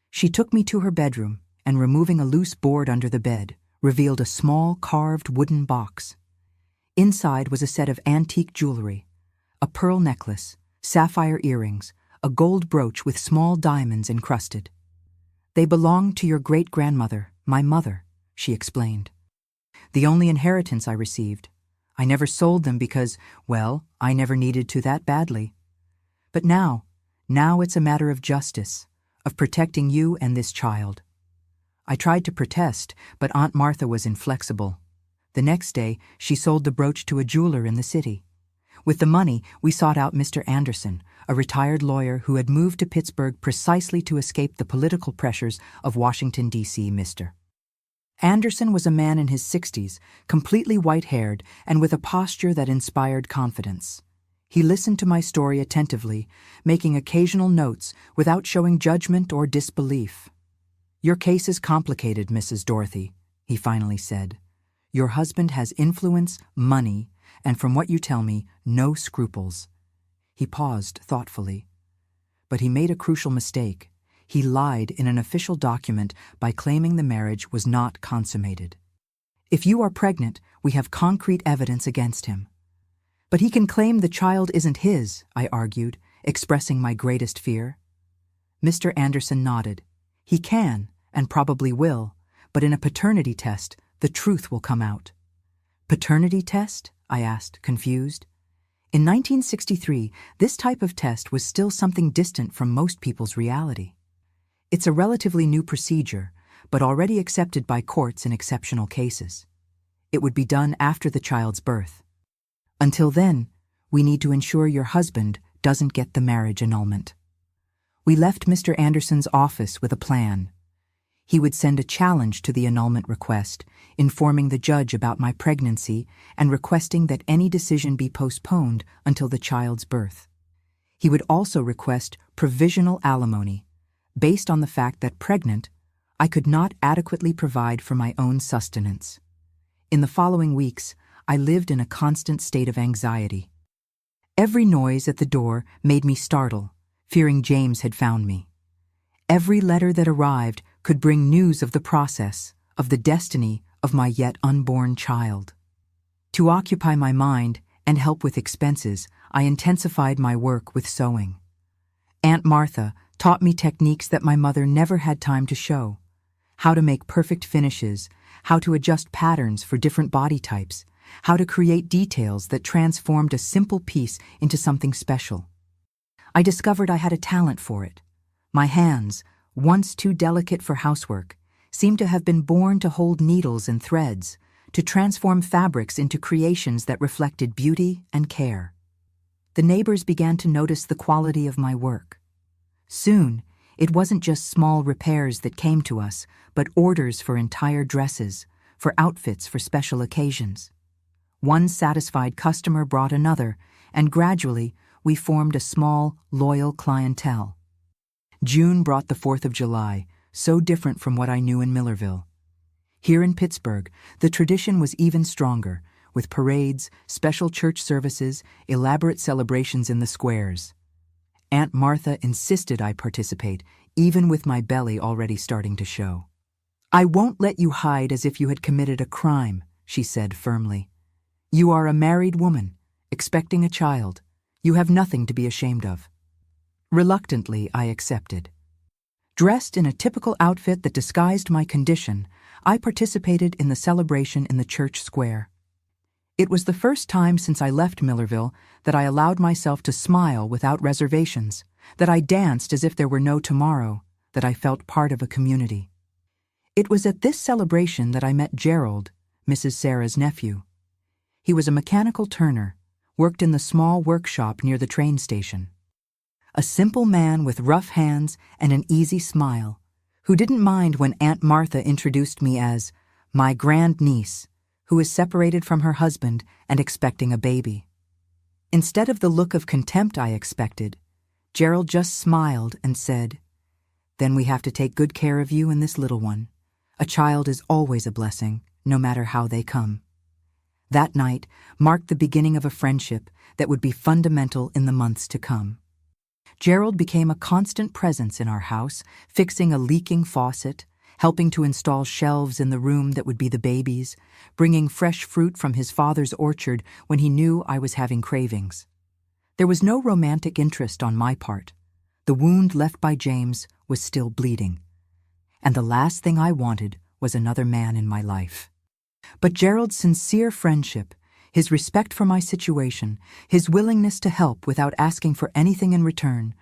She took me to her bedroom and, removing a loose board under the bed, revealed a small carved wooden box. Inside was a set of antique jewelry, a pearl necklace, sapphire earrings, a gold brooch with small diamonds encrusted. They belonged to your great-grandmother, my mother, she explained. The only inheritance I received. I never sold them because, well, I never needed to that badly. But now it's a matter of justice, of protecting you and this child. I tried to protest, but Aunt Martha was inflexible. The next day, she sold the brooch to a jeweler in the city. With the money, we sought out Mr. Anderson, a retired lawyer who had moved to Pittsburgh precisely to escape the political pressures of Washington, D.C. Mr. Anderson was a man in his 60s, completely white-haired and with a posture that inspired confidence. He listened to my story attentively, making occasional notes without showing judgment or disbelief. Your case is complicated, Mrs. Dorothy, he finally said. Your husband has influence, money, and from what you tell me, no scruples. He paused thoughtfully. But he made a crucial mistake. He lied in an official document by claiming the marriage was not consummated. If you are pregnant, we have concrete evidence against him. But he can claim the child isn't his, I argued, expressing my greatest fear. Mr. Anderson nodded. He can, and probably will, but in a paternity test, the truth will come out. Paternity test? I asked, confused. In 1963, this type of test was still something distant from most people's reality. It's a relatively new procedure, but already accepted by courts in exceptional cases. It would be done after the child's birth. Until then, we need to ensure your husband doesn't get the marriage annulment. We left Mr. Anderson's office with a plan. He would send a challenge to the annulment request, informing the judge about my pregnancy and requesting that any decision be postponed until the child's birth. He would also request provisional alimony, based on the fact that pregnant, I could not adequately provide for my own sustenance. In the following weeks, I lived in a constant state of anxiety. Every noise at the door made me startle, fearing James had found me. Every letter that arrived could bring news of the process, of the destiny of my yet unborn child. To occupy my mind and help with expenses, I intensified my work with sewing. Aunt Martha taught me techniques that my mother never had time to show: how to make perfect finishes, how to adjust patterns for different body types, how to create details that transformed a simple piece into something special. I discovered I had a talent for it. My hands, once too delicate for housework, seemed to have been born to hold needles and threads, to transform fabrics into creations that reflected beauty and care. The neighbors began to notice the quality of my work. Soon, it wasn't just small repairs that came to us, but orders for entire dresses, for outfits for special occasions. One satisfied customer brought another, and gradually we formed a small, loyal clientele. June brought the 4th of July, so different from what I knew in Millerville. Here in Pittsburgh, the tradition was even stronger, with parades, special church services, elaborate celebrations in the squares. Aunt Martha insisted I participate, even with my belly already starting to show. "I won't let you hide as if you had committed a crime," she said firmly. "You are a married woman, expecting a child. You have nothing to be ashamed of." Reluctantly, I accepted. Dressed in a typical outfit that disguised my condition, I participated in the celebration in the church square. It was the first time since I left Millerville that I allowed myself to smile without reservations, that I danced as if there were no tomorrow, that I felt part of a community. It was at this celebration that I met Gerald, Mrs. Sarah's nephew. He was a mechanical turner, worked in the small workshop near the train station. A simple man with rough hands and an easy smile, who didn't mind when Aunt Martha introduced me as my grandniece, who is separated from her husband and expecting a baby. Instead of the look of contempt I expected, Gerald just smiled and said, "Then we have to take good care of you and this little one. A child is always a blessing, no matter how they come." That night marked the beginning of a friendship that would be fundamental in the months to come. Gerald became a constant presence in our house, fixing a leaking faucet, helping to install shelves in the room that would be the baby's, bringing fresh fruit from his father's orchard when he knew I was having cravings. There was no romantic interest on my part. The wound left by James was still bleeding. And the last thing I wanted was another man in my life. But Gerald's sincere friendship, his respect for my situation, his willingness to help without asking for anything in return,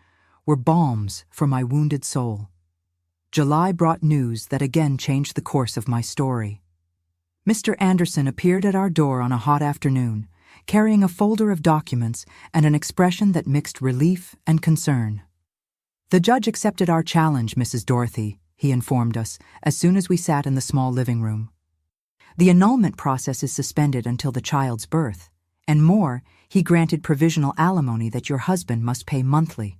were balms for my wounded soul. July brought news that again changed the course of my story. Mr. Anderson appeared at our door on a hot afternoon, carrying a folder of documents and an expression that mixed relief and concern. "The judge accepted our challenge, Mrs. Dorothy," he informed us as soon as we sat in the small living room. "The annulment process is suspended until the child's birth, and more, he granted provisional alimony that your husband must pay monthly."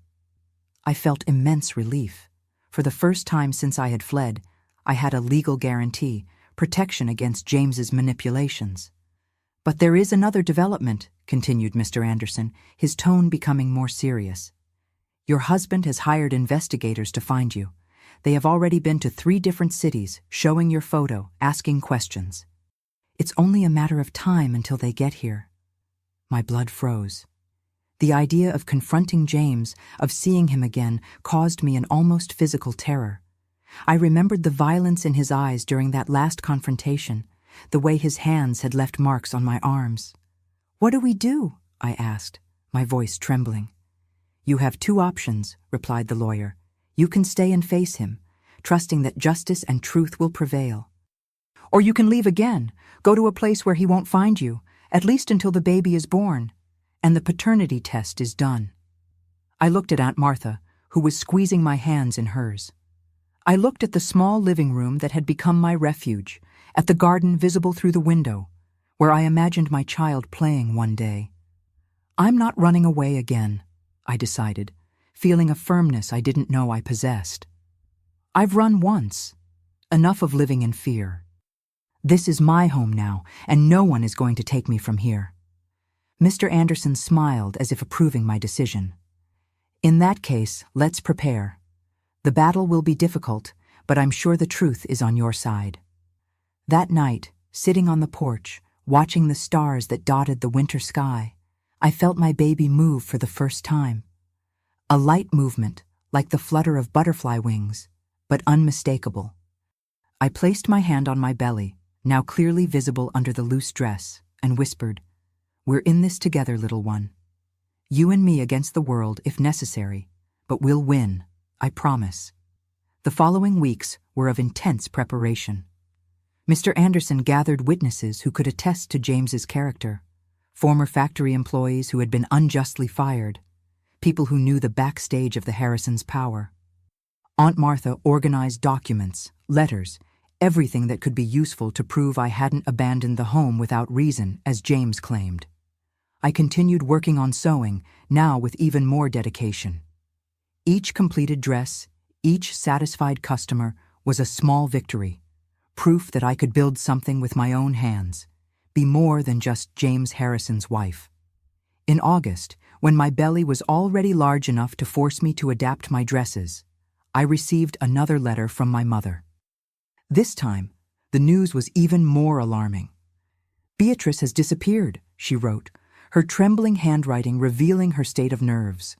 I felt immense relief. For the first time since I had fled, I had a legal guarantee, protection against James's manipulations. "But there is another development," continued Mr. Anderson, his tone becoming more serious. "Your husband has hired investigators to find you. They have already been to 3 different cities, showing your photo, asking questions. It's only a matter of time until they get here." My blood froze. The idea of confronting James, of seeing him again, caused me an almost physical terror. I remembered the violence in his eyes during that last confrontation, the way his hands had left marks on my arms. "What do we do?" I asked, my voice trembling. "You have 2 options," replied the lawyer. "You can stay and face him, trusting that justice and truth will prevail. Or you can leave again, go to a place where he won't find you, at least until the baby is born, and the paternity test is done." I looked at Aunt Martha, who was squeezing my hands in hers. I looked at the small living room that had become my refuge, at the garden visible through the window, where I imagined my child playing one day. "I'm not running away again," I decided, feeling a firmness I didn't know I possessed. "I've run once. Enough of living in fear. This is my home now, and no one is going to take me from here." Mr. Anderson smiled as if approving my decision. "In that case, let's prepare. The battle will be difficult, but I'm sure the truth is on your side." That night, sitting on the porch, watching the stars that dotted the winter sky, I felt my baby move for the first time. A light movement, like the flutter of butterfly wings, but unmistakable. I placed my hand on my belly, now clearly visible under the loose dress, and whispered, "We're in this together, little one. You and me against the world if necessary, but we'll win, I promise." The following weeks were of intense preparation. Mr. Anderson gathered witnesses who could attest to James's character, former factory employees who had been unjustly fired, people who knew the backstage of the Harrisons' power. Aunt Martha organized documents, letters, everything that could be useful to prove I hadn't abandoned the home without reason, as James claimed. I continued working on sewing, now with even more dedication. Each completed dress, each satisfied customer was a small victory, proof that I could build something with my own hands, be more than just James Harrison's wife. In August, when my belly was already large enough to force me to adapt my dresses, I received another letter from my mother. This time, the news was even more alarming. "Beatrice has disappeared," she wrote, her trembling handwriting revealing her state of nerves.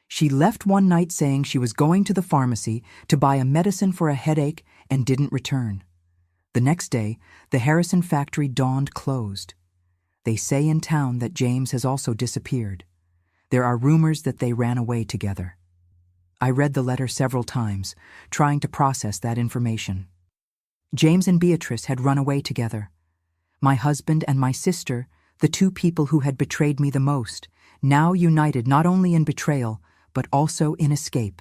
"She left one night saying she was going to the pharmacy to buy a medicine for a headache and didn't return. The next day, the Harrison factory dawned closed. They say in town that James has also disappeared. There are rumors that they ran away together." I read the letter several times, trying to process that information. James and Beatrice had run away together. My husband and my sister, the two people who had betrayed me the most, now united not only in betrayal, but also in escape.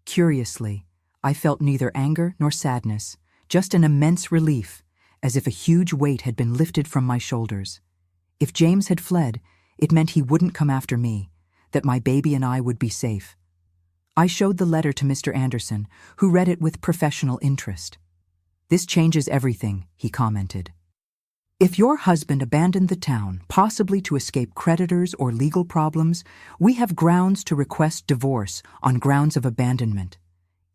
Curiously, I felt neither anger nor sadness, just an immense relief, as if a huge weight had been lifted from my shoulders. If James had fled, it meant he wouldn't come after me, that my baby and I would be safe. I showed the letter to Mr. Anderson, who read it with professional interest. "This changes everything," he commented. "If your husband abandoned the town, possibly to escape creditors or legal problems, we have grounds to request divorce on grounds of abandonment.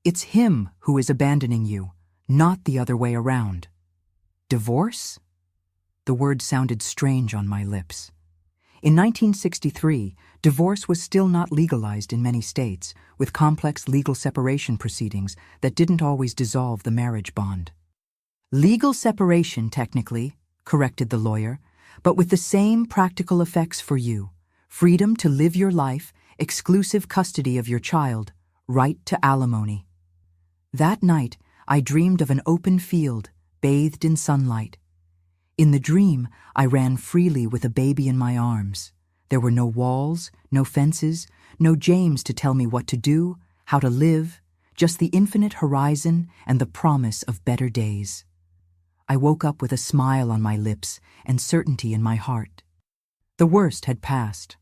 It's him who is abandoning you, not the other way around." Divorce? The word sounded strange on my lips. In 1963, divorce was still not legalized in many states, with complex legal separation proceedings that didn't always dissolve the marriage bond. "Legal separation, technically," corrected the lawyer, "but with the same practical effects for you: freedom to live your life, exclusive custody of your child, right to alimony." That night, I dreamed of an open field, bathed in sunlight. In the dream, I ran freely with a baby in my arms. There were no walls, no fences, no James to tell me what to do, how to live, just the infinite horizon and the promise of better days. I woke up with a smile on my lips and certainty in my heart. The worst had passed.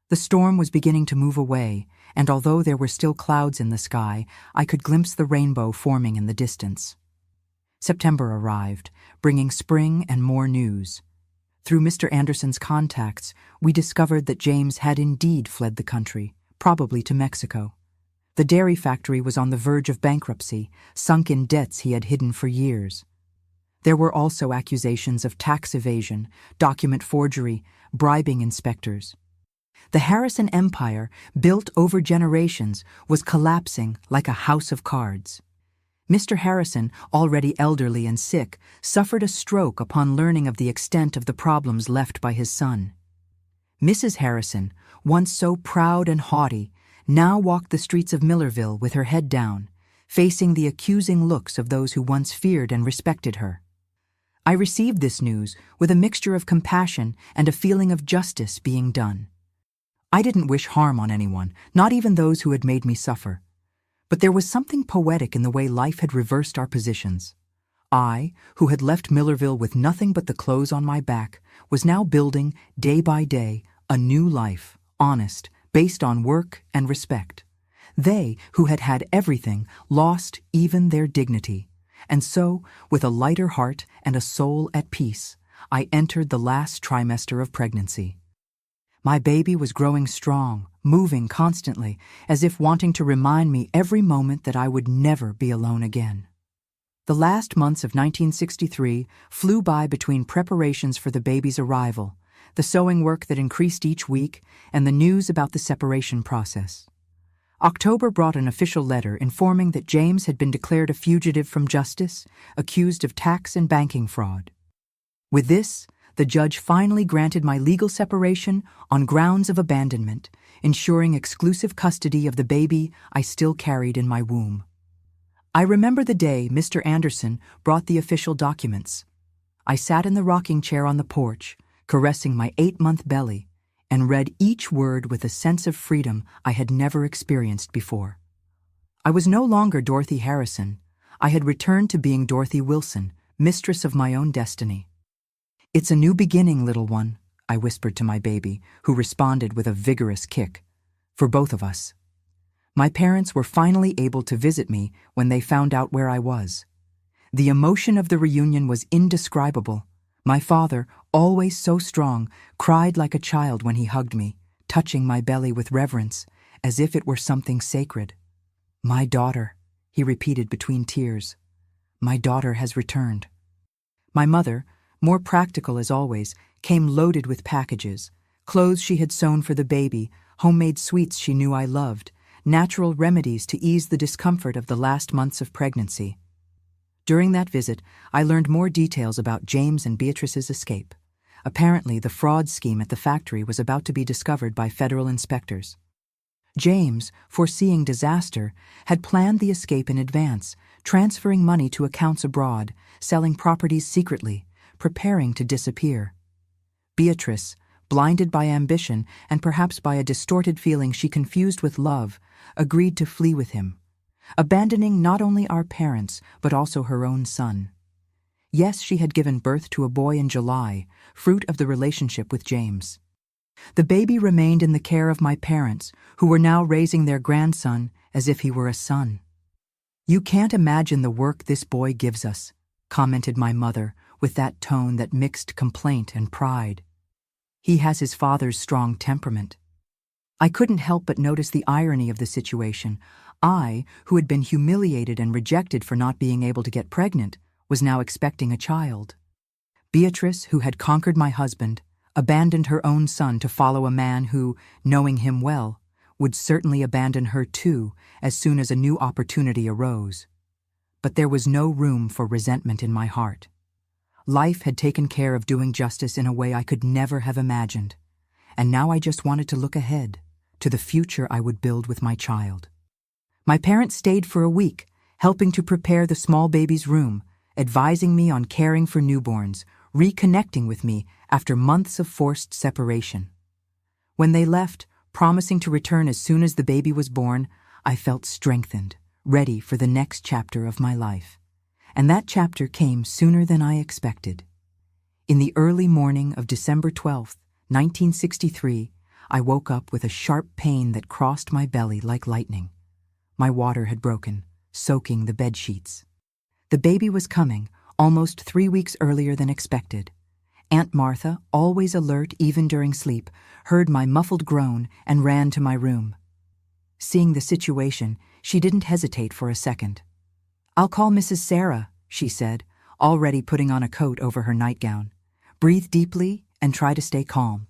The storm was beginning to move away, and although there were still clouds in the sky, I could glimpse the rainbow forming in the distance. September arrived, bringing spring and more news. Through Mr. Anderson's contacts, we discovered that James had indeed fled the country, probably to Mexico. The dairy factory was on the verge of bankruptcy, sunk in debts he had hidden for years. There were also accusations of tax evasion, document forgery, bribing inspectors. The Harrison empire, built over generations, was collapsing like a house of cards. Mr. Harrison, already elderly and sick, suffered a stroke upon learning of the extent of the problems left by his son. Mrs. Harrison, once so proud and haughty, now walked the streets of Millerville with her head down, facing the accusing looks of those who once feared and respected her. I received this news with a mixture of compassion and a feeling of justice being done. I didn't wish harm on anyone, not even those who had made me suffer. But there was something poetic in the way life had reversed our positions. I, who had left Millerville with nothing but the clothes on my back, was now building, day by day, a new life, honest, based on work and respect. They, who had had everything, lost even their dignity. And so, with a lighter heart and a soul at peace, I entered the last trimester of pregnancy. My baby was growing strong, moving constantly, as if wanting to remind me every moment that I would never be alone again. The last months of 1963 flew by between preparations for the baby's arrival, the sewing work that increased each week, and the news about the separation process. October brought an official letter informing that James had been declared a fugitive from justice, accused of tax and banking fraud. With this, the judge finally granted my legal separation on grounds of abandonment, ensuring exclusive custody of the baby I still carried in my womb. I remember the day Mr. Anderson brought the official documents. I sat in the rocking chair on the porch, caressing my 8-month belly, and read each word with a sense of freedom I had never experienced before. I was no longer Dorothy Harrison. I had returned to being Dorothy Wilson, mistress of my own destiny. "It's a new beginning, little one," I whispered to my baby, who responded with a vigorous kick. For both of us. My parents were finally able to visit me when they found out where I was. The emotion of the reunion was indescribable. My father, always so strong, cried like a child when he hugged me, touching my belly with reverence, as if it were something sacred. "My daughter," he repeated between tears. "My daughter has returned." My mother, more practical as always, came loaded with packages, clothes she had sewn for the baby, homemade sweets she knew I loved, natural remedies to ease the discomfort of the last months of pregnancy. During that visit, I learned more details about James and Beatrice's escape. Apparently, the fraud scheme at the factory was about to be discovered by federal inspectors. James, foreseeing disaster, had planned the escape in advance, transferring money to accounts abroad, selling properties secretly, preparing to disappear. Beatrice, blinded by ambition and perhaps by a distorted feeling she confused with love, agreed to flee with him, abandoning not only our parents but also her own son. Yes, she had given birth to a boy in July, fruit of the relationship with James. The baby remained in the care of my parents, who were now raising their grandson as if he were a son. "You can't imagine the work this boy gives us," commented my mother with that tone that mixed complaint and pride. "He has his father's strong temperament." I couldn't help but notice the irony of the situation. I, who had been humiliated and rejected for not being able to get pregnant, was now expecting a child. Beatrice, who had conquered my husband, abandoned her own son to follow a man who, knowing him well, would certainly abandon her too as soon as a new opportunity arose. But there was no room for resentment in my heart. Life had taken care of doing justice in a way I could never have imagined, and now I just wanted to look ahead, to the future I would build with my child. My parents stayed for a week, helping to prepare the small baby's room, advising me on caring for newborns, reconnecting with me after months of forced separation. When they left, promising to return as soon as the baby was born, I felt strengthened, ready for the next chapter of my life. And that chapter came sooner than I expected. In the early morning of December 12th, 1963, I woke up with a sharp pain that crossed my belly like lightning. My water had broken, soaking the bed sheets. The baby was coming, almost 3 weeks earlier than expected. Aunt Martha, always alert even during sleep, heard my muffled groan and ran to my room. Seeing the situation, she didn't hesitate for a second. "I'll call Mrs. Sarah," she said, already putting on a coat over her nightgown. "Breathe deeply and try to stay calm."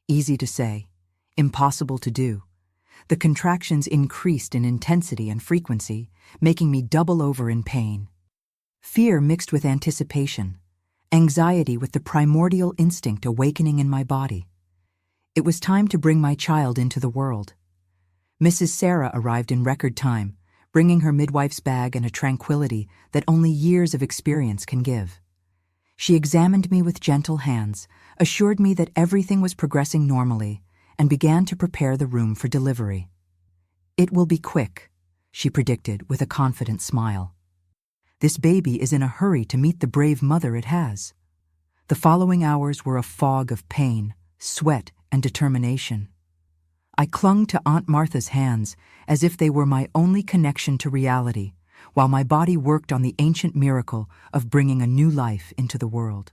Easy to say, impossible to do. The contractions increased in intensity and frequency, making me double over in pain. Fear mixed with anticipation, anxiety with the primordial instinct awakening in my body. It was time to bring my child into the world. Mrs. Sarah arrived in record time, bringing her midwife's bag and a tranquility that only years of experience can give. She examined me with gentle hands, assured me that everything was progressing normally, and began to prepare the room for delivery. "It will be quick," she predicted with a confident smile. "This baby is in a hurry to meet the brave mother it has." The following hours were a fog of pain, sweat, and determination. I clung to Aunt Martha's hands as if they were my only connection to reality, while my body worked on the ancient miracle of bringing a new life into the world.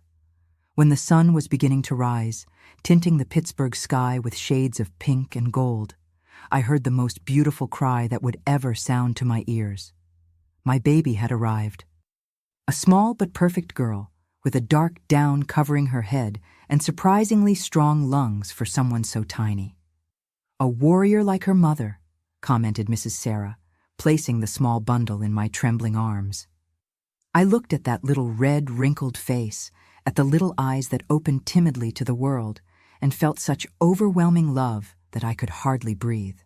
When the sun was beginning to rise, tinting the Pittsburgh sky with shades of pink and gold, I heard the most beautiful cry that would ever sound to my ears. My baby had arrived. A small but perfect girl, with a dark down covering her head and surprisingly strong lungs for someone so tiny. "A warrior like her mother," commented Mrs. Sarah, placing the small bundle in my trembling arms. I looked at that little red, wrinkled face, at the little eyes that opened timidly to the world, and felt such overwhelming love that I could hardly breathe.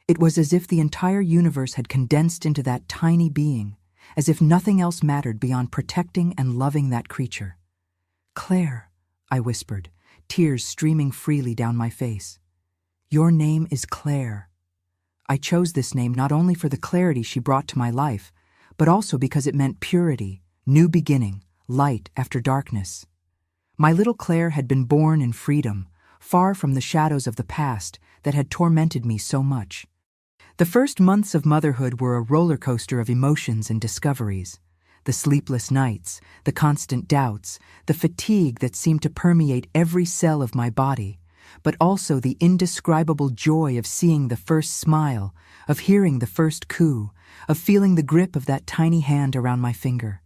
It was as if the entire universe had condensed into that tiny being, as if nothing else mattered beyond protecting and loving that creature. "Claire," I whispered, tears streaming freely down my face. "Your name is Claire." I chose this name not only for the clarity she brought to my life, but also because it meant purity, new beginning, light after darkness. My little Claire had been born in freedom, far from the shadows of the past that had tormented me so much. The first months of motherhood were a roller coaster of emotions and discoveries. The sleepless nights, the constant doubts, the fatigue that seemed to permeate every cell of my body, but also the indescribable joy of seeing the first smile, of hearing the first coo, of feeling the grip of that tiny hand around my finger.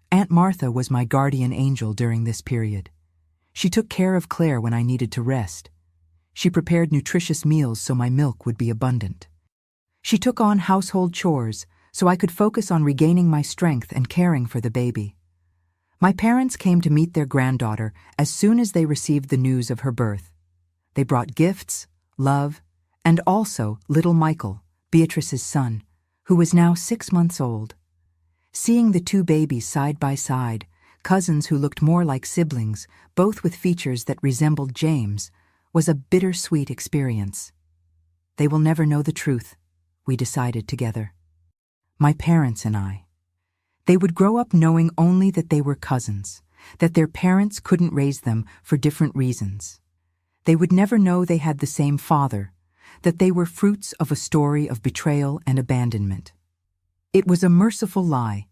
Aunt Martha was my guardian angel during this period. She took care of Claire when I needed to rest. She prepared nutritious meals so my milk would be abundant. She took on household chores so I could focus on regaining my strength and caring for the baby. My parents came to meet their granddaughter as soon as they received the news of her birth. They brought gifts, love, and also little Michael, Beatrice's son, who was now 6 months old. Seeing the two babies side by side, cousins who looked more like siblings, both with features that resembled James, was a bittersweet experience. They will never know the truth, we decided together. My parents and I. They would grow up knowing only that they were cousins, that their parents couldn't raise them for different reasons. They would never know they had the same father, that they were fruits of a story of betrayal and abandonment. It was a merciful lie,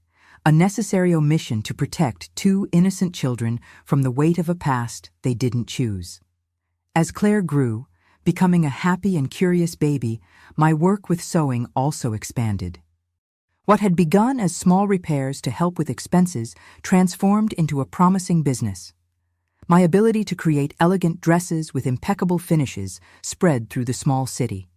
a necessary omission to protect two innocent children from the weight of a past they didn't choose. As Claire grew, becoming a happy and curious baby, my work with sewing also expanded. What had begun as small repairs to help with expenses transformed into a promising business. My ability to create elegant dresses with impeccable finishes spread through the small city.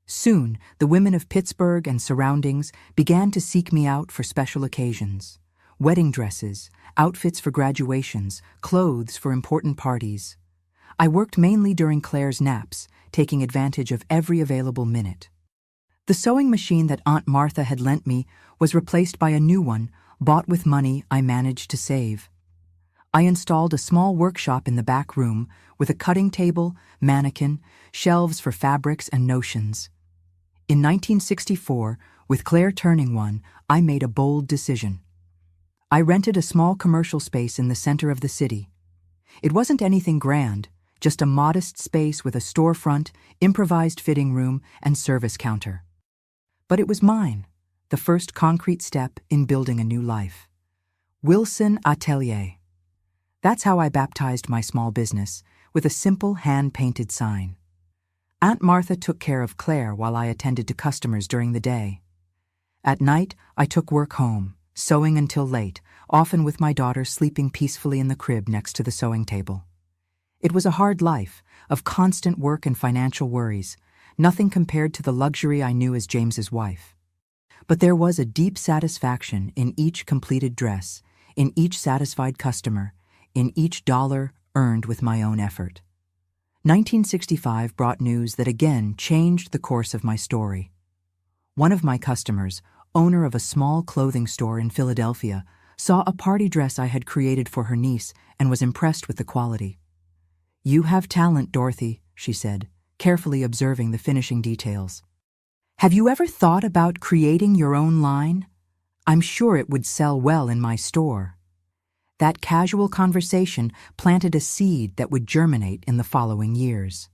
Soon, the women of Pittsburgh and surroundings began to seek me out for special occasions. Wedding dresses, outfits for graduations, clothes for important parties. I worked mainly during Claire's naps, taking advantage of every available minute. The sewing machine that Aunt Martha had lent me was replaced by a new one, bought with money I managed to save. I installed a small workshop in the back room with a cutting table, mannequin, shelves for fabrics and notions. In 1964, with Claire turning one, I made a bold decision. I rented a small commercial space in the center of the city. It wasn't anything grand, just a modest space with a storefront, improvised fitting room, and service counter. But it was mine, the first concrete step in building a new life. Wilson Atelier. That's how I baptized my small business, with a simple hand-painted sign. Aunt Martha took care of Claire while I attended to customers during the day. At night, I took work home, sewing until late, often with my daughter sleeping peacefully in the crib next to the sewing table. It was a hard life, of constant work and financial worries, nothing compared to the luxury I knew as James's wife. But there was a deep satisfaction in each completed dress, in each satisfied customer, in each dollar earned with my own effort. 1965 brought news that again changed the course of my story. One of my customers, owner of a small clothing store in Philadelphia, saw a party dress I had created for her niece and was impressed with the quality. "You have talent, Dorothy," she said, carefully observing the finishing details. "Have you ever thought about creating your own line? I'm sure it would sell well in my store." That casual conversation planted a seed that would germinate in the following years.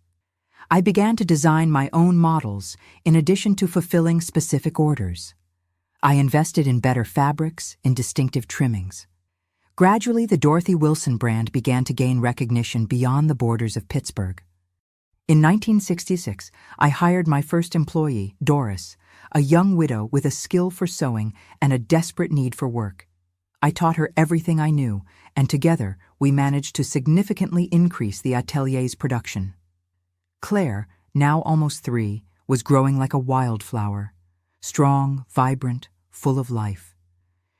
I began to design my own models in addition to fulfilling specific orders. I invested in better fabrics, in distinctive trimmings. Gradually, the Dorothy Wilson brand began to gain recognition beyond the borders of Pittsburgh. In 1966, I hired my first employee, Doris, a young widow with a skill for sewing and a desperate need for work. I taught her everything I knew, and together we managed to significantly increase the atelier's production. Claire, now almost 3, was growing like a wildflower, strong, vibrant, full of life.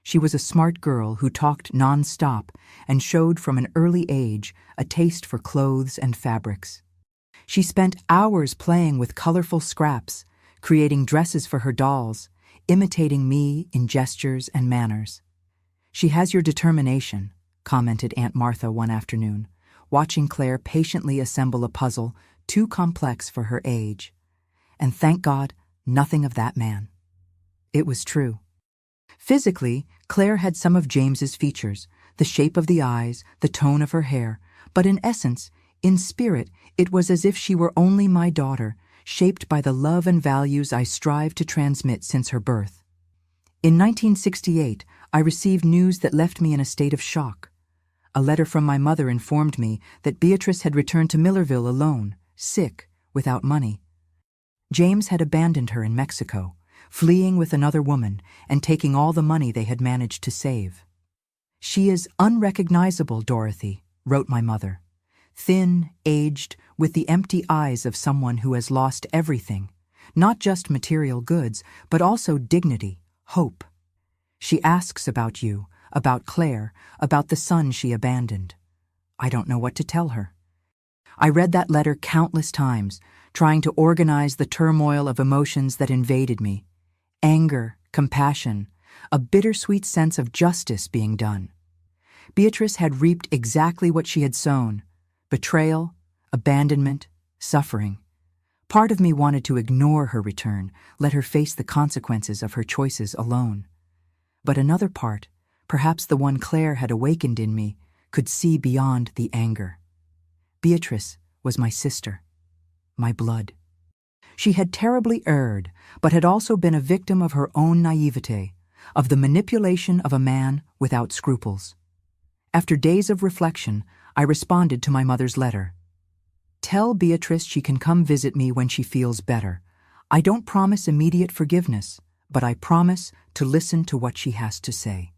She was a smart girl who talked non-stop and showed from an early age a taste for clothes and fabrics. She spent hours playing with colorful scraps, creating dresses for her dolls, imitating me in gestures and manners. "She has your determination," commented Aunt Martha one afternoon, watching Claire patiently assemble a puzzle too complex for her age. And thank God, nothing of that man. It was true. Physically, Claire had some of James's features, the shape of the eyes, the tone of her hair, but in essence, in spirit, it was as if she were only my daughter, shaped by the love and values I strive to transmit since her birth. In 1968, I received news that left me in a state of shock. A letter from my mother informed me that Beatrice had returned to Millerville alone, sick, without money. James had abandoned her in Mexico, fleeing with another woman and taking all the money they had managed to save. "She is unrecognizable, Dorothy," wrote my mother. "Thin, aged, with the empty eyes of someone who has lost everything, not just material goods, but also dignity, hope. She asks about you, about Claire, about the son she abandoned. I don't know what to tell her." I read that letter countless times, trying to organize the turmoil of emotions that invaded me. Anger, compassion, a bittersweet sense of justice being done. Beatrice had reaped exactly what she had sown: betrayal, abandonment, suffering. Part of me wanted to ignore her return, let her face the consequences of her choices alone. But another part, perhaps the one Claire had awakened in me, could see beyond the anger. Beatrice was my sister, my blood. She had terribly erred, but had also been a victim of her own naivete, of the manipulation of a man without scruples. After days of reflection, I responded to my mother's letter. "Tell Beatrice she can come visit me when she feels better. I don't promise immediate forgiveness, but I promise to listen to what she has to say."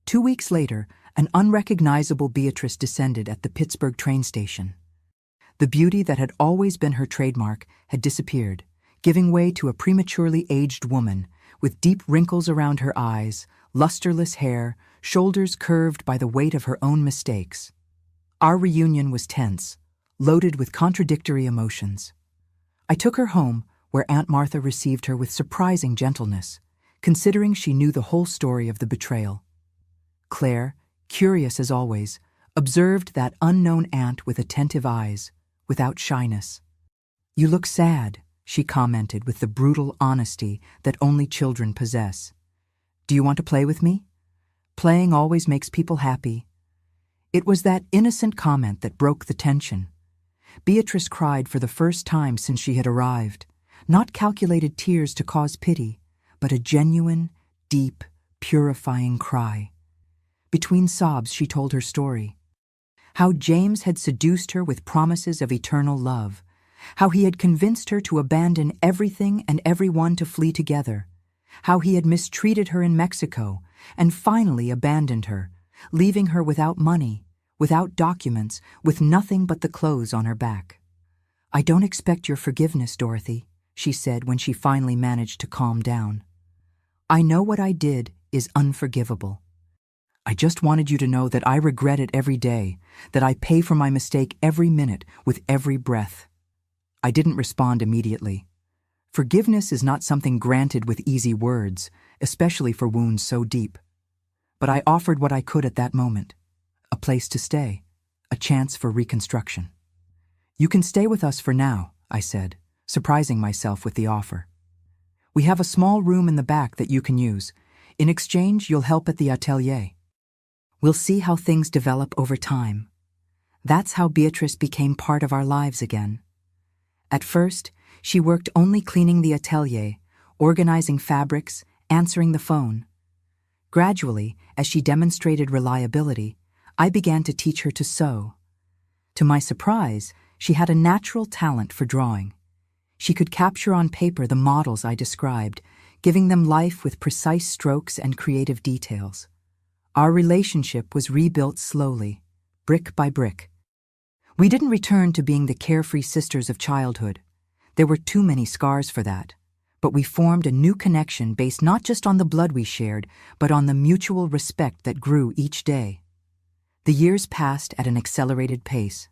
2 weeks later, an unrecognizable Beatrice descended at the Pittsburgh train station. The beauty that had always been her trademark had disappeared, giving way to a prematurely aged woman with deep wrinkles around her eyes, lusterless hair, shoulders curved by the weight of her own mistakes. Our reunion was tense, loaded with contradictory emotions. I took her home, where Aunt Martha received her with surprising gentleness, considering she knew the whole story of the betrayal. Claire, curious as always, observed that unknown aunt with attentive eyes, without shyness. "You look sad," she commented with the brutal honesty that only children possess. "Do you want to play with me? Playing always makes people happy." It was that innocent comment that broke the tension. Beatrice cried for the first time since she had arrived, not calculated tears to cause pity, but a genuine, deep, purifying cry. Between sobs, she told her story. How James had seduced her with promises of eternal love, how he had convinced her to abandon everything and everyone to flee together, how he had mistreated her in Mexico and finally abandoned her, leaving her without money, without documents, with nothing but the clothes on her back. "I don't expect your forgiveness, Dorothy," she said when she finally managed to calm down. "I know what I did is unforgivable. I just wanted you to know that I regret it every day, that I pay for my mistake every minute, with every breath." I didn't respond immediately. Forgiveness is not something granted with easy words, especially for wounds so deep. But I offered what I could at that moment: a place to stay, a chance for reconstruction. "You can stay with us for now," I said, surprising myself with the offer. "We have a small room in the back that you can use. In exchange, you'll help at the atelier. We'll see how things develop over time." That's how Beatrice became part of our lives again. At first, she worked only cleaning the atelier, organizing fabrics, answering the phone. Gradually, as she demonstrated reliability, I began to teach her to sew. To my surprise, she had a natural talent for drawing. She could capture on paper the models I described, giving them life with precise strokes and creative details. Our relationship was rebuilt slowly, brick by brick. We didn't return to being the carefree sisters of childhood. There were too many scars for that. But we formed a new connection based not just on the blood we shared, but on the mutual respect that grew each day. The years passed at an accelerated pace.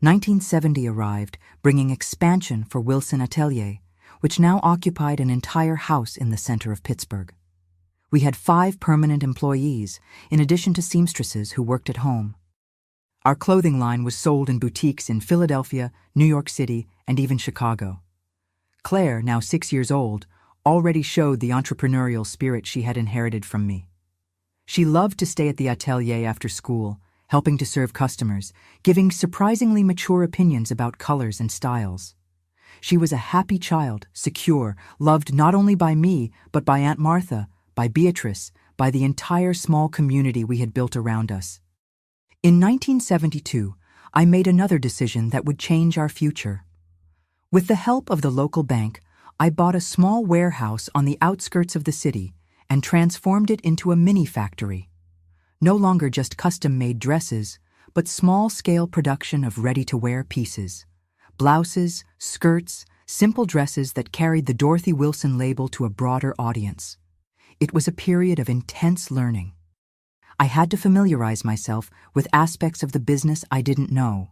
1970 arrived, bringing expansion for Wilson Atelier, which now occupied an entire house in the center of Pittsburgh. We had 5 permanent employees, in addition to seamstresses who worked at home. Our clothing line was sold in boutiques in Philadelphia, New York City, and even Chicago. Claire, now 6 years old, already showed the entrepreneurial spirit she had inherited from me. She loved to stay at the atelier after school, helping to serve customers, giving surprisingly mature opinions about colors and styles. She was a happy child, secure, loved not only by me, but by Aunt Martha, by Beatrice, by the entire small community we had built around us. In 1972, I made another decision that would change our future. With the help of the local bank, I bought a small warehouse on the outskirts of the city and transformed it into a mini factory. No longer just custom-made dresses, but small-scale production of ready-to-wear pieces. Blouses, skirts, simple dresses that carried the Dorothy Wilson label to a broader audience. It was a period of intense learning. I had to familiarize myself with aspects of the business I didn't know: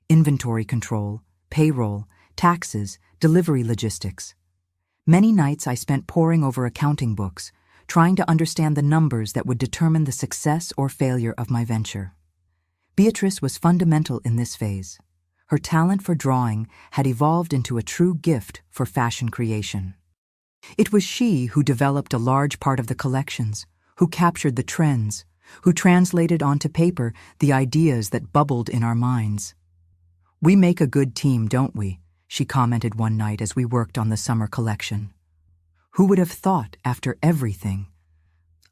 inventory control, payroll, taxes, delivery logistics. Many nights I spent poring over accounting books, trying to understand the numbers that would determine the success or failure of my venture. Beatrice was fundamental in this phase. Her talent for drawing had evolved into a true gift for fashion creation. It was she who developed a large part of the collections, who captured the trends, who translated onto paper the ideas that bubbled in our minds. "We make a good team, don't we?" she commented one night as we worked on the summer collection. Who would have thought after everything?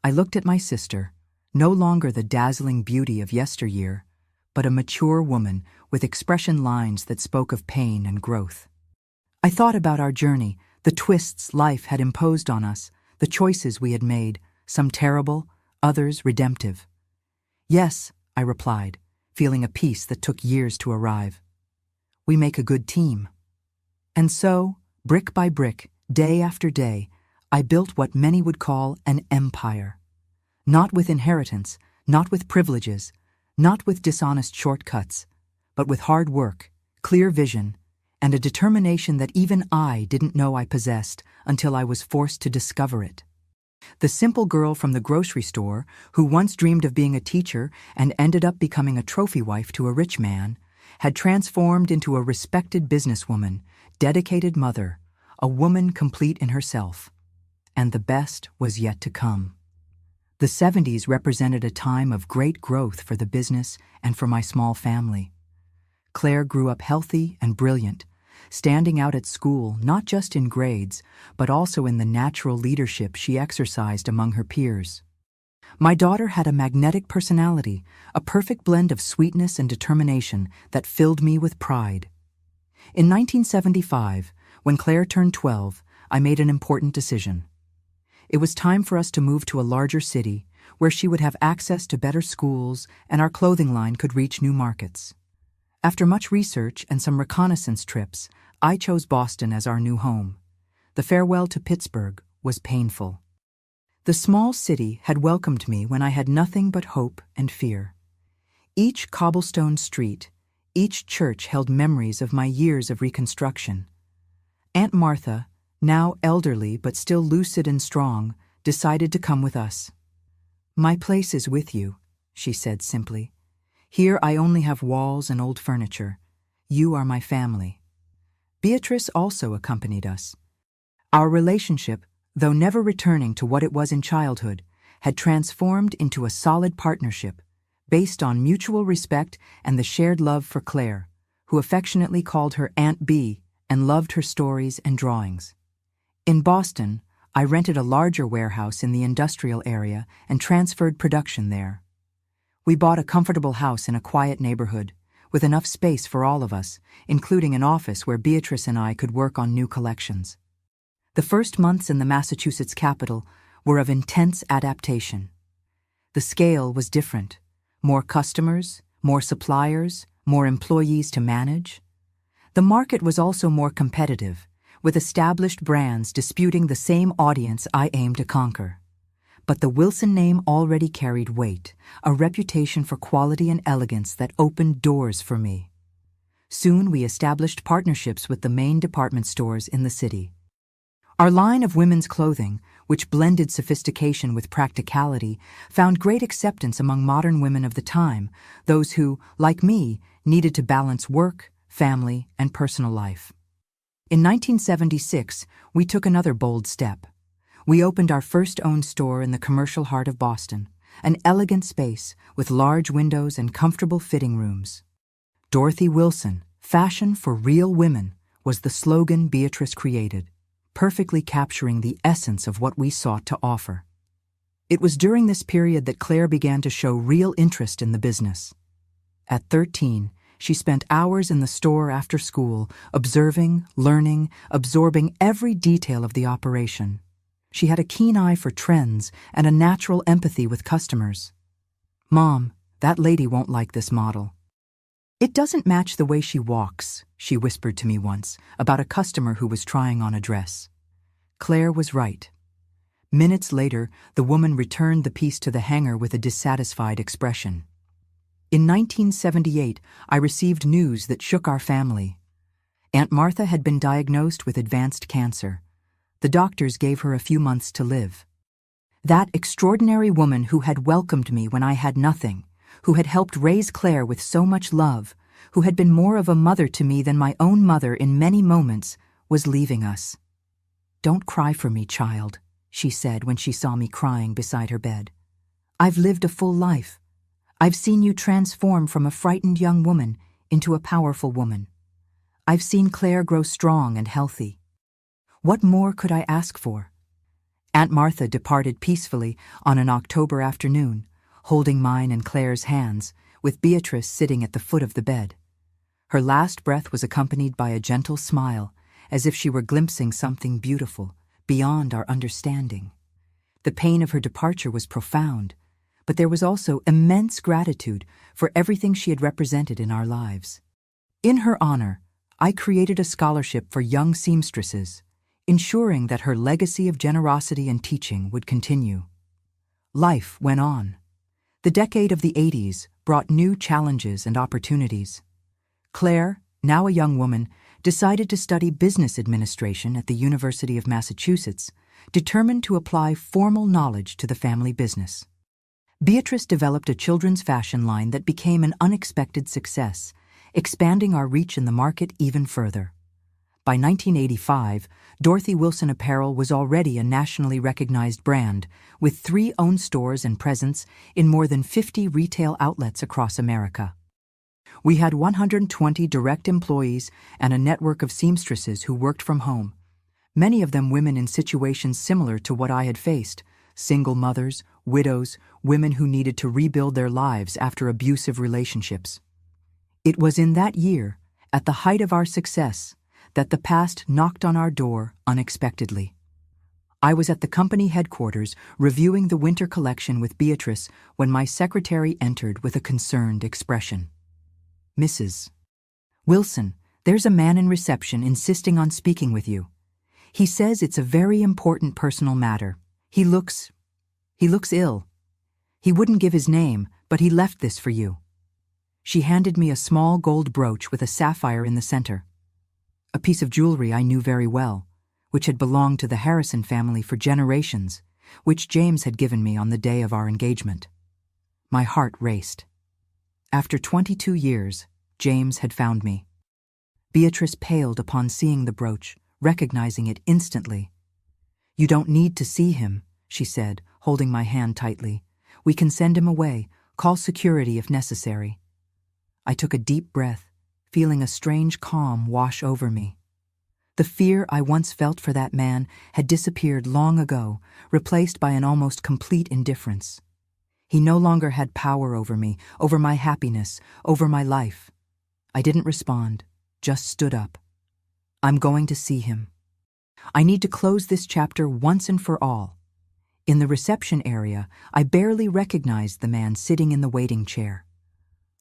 I looked at my sister, no longer the dazzling beauty of yesteryear, but a mature woman with expression lines that spoke of pain and growth. I thought about our journey, the twists life had imposed on us, the choices we had made, some terrible, others redemptive. "Yes," I replied, feeling a peace that took years to arrive. "We make a good team." And so, brick by brick, day after day, I built what many would call an empire. Not with inheritance, not with privileges, not with dishonest shortcuts, but with hard work, clear vision, and a determination that even I didn't know I possessed until I was forced to discover it. The simple girl from the grocery store, who once dreamed of being a teacher and ended up becoming a trophy wife to a rich man, had transformed into a respected businesswoman, dedicated mother, a woman complete in herself. And the best was yet to come. The 70s represented a time of great growth for the business and for my small family. Claire grew up healthy and brilliant, standing out at school not just in grades, but also in the natural leadership she exercised among her peers. My daughter had a magnetic personality, a perfect blend of sweetness and determination that filled me with pride. In 1975, when Claire turned 12, I made an important decision. It was time for us to move to a larger city, where she would have access to better schools and our clothing line could reach new markets. After much research and some reconnaissance trips, I chose Boston as our new home. The farewell to Pittsburgh was painful. The small city had welcomed me when I had nothing but hope and fear. Each cobblestone street, each church held memories of my years of reconstruction. Aunt Martha, now elderly but still lucid and strong, decided to come with us. "My place is with you," she said simply. "Here I only have walls and old furniture. You are my family." Beatrice also accompanied us. Our relationship, though never returning to what it was in childhood, had transformed into a solid partnership based on mutual respect and the shared love for Claire, who affectionately called her Aunt B and loved her stories and drawings. In Boston, I rented a larger warehouse in the industrial area and transferred production there. We bought a comfortable house in a quiet neighborhood, with enough space for all of us, including an office where Beatrice and I could work on new collections. The first months in the Massachusetts capital were of intense adaptation. The scale was different. More customers, more suppliers, more employees to manage. The market was also more competitive, with established brands disputing the same audience I aimed to conquer. But the Wilson name already carried weight, a reputation for quality and elegance that opened doors for me. Soon we established partnerships with the main department stores in the city. Our line of women's clothing, which blended sophistication with practicality, found great acceptance among modern women of the time, those who, like me, needed to balance work, family, and personal life. In 1976, we took another bold step. We opened our first owned store in the commercial heart of Boston, an elegant space with large windows and comfortable fitting rooms. Dorothy Wilson, fashion for real women, was the slogan Beatrice created, perfectly capturing the essence of what we sought to offer. It was during this period that Claire began to show real interest in the business. At 13, she spent hours in the store after school, observing, learning, absorbing every detail of the operation. She had a keen eye for trends and a natural empathy with customers. "Mom, that lady won't like this model. It doesn't match the way she walks," she whispered to me once about a customer who was trying on a dress. Claire was right. Minutes later, the woman returned the piece to the hanger with a dissatisfied expression. In 1978, I received news that shook our family. Aunt Martha had been diagnosed with advanced cancer. The doctors gave her a few months to live. That extraordinary woman who had welcomed me when I had nothing, who had helped raise Claire with so much love, who had been more of a mother to me than my own mother in many moments, was leaving us. "Don't cry for me, child," she said when she saw me crying beside her bed. "I've lived a full life. I've seen you transform from a frightened young woman into a powerful woman. I've seen Claire grow strong and healthy. What more could I ask for?" Aunt Martha departed peacefully on an October afternoon, holding mine and Claire's hands, with Beatrice sitting at the foot of the bed. Her last breath was accompanied by a gentle smile, as if she were glimpsing something beautiful, beyond our understanding. The pain of her departure was profound, but there was also immense gratitude for everything she had represented in our lives. In her honor, I created a scholarship for young seamstresses, ensuring that her legacy of generosity and teaching would continue. Life went on. The decade of the 80s brought new challenges and opportunities. Claire, now a young woman, decided to study business administration at the University of Massachusetts, determined to apply formal knowledge to the family business. Beatrice developed a children's fashion line that became an unexpected success, expanding our reach in the market even further. By 1985, Dorothy Wilson Apparel was already a nationally recognized brand, with 3 owned stores and presence in more than 50 retail outlets across America. We had 120 direct employees and a network of seamstresses who worked from home, many of them women in situations similar to what I had faced: single mothers, widows, women who needed to rebuild their lives after abusive relationships. It was in that year, at the height of our success, that the past knocked on our door unexpectedly. I was at the company headquarters reviewing the winter collection with Beatrice when my secretary entered with a concerned expression. "Mrs. Wilson, there's a man in reception insisting on speaking with you. He says it's a very important personal matter. He looks ill. He wouldn't give his name, but he left this for you." She handed me a small gold brooch with a sapphire in the center, a piece of jewelry I knew very well, which had belonged to the Harrison family for generations, which James had given me on the day of our engagement. My heart raced. After 22 years, James had found me. Beatrice paled upon seeing the brooch, recognizing it instantly. "You don't need to see him," she said, holding my hand tightly. "We can send him away, call security if necessary." I took a deep breath, feeling a strange calm wash over me. The fear I once felt for that man had disappeared long ago, replaced by an almost complete indifference. He no longer had power over me, over my happiness, over my life. I didn't respond, just stood up. "I'm going to see him. I need to close this chapter once and for all." In the reception area, I barely recognized the man sitting in the waiting chair.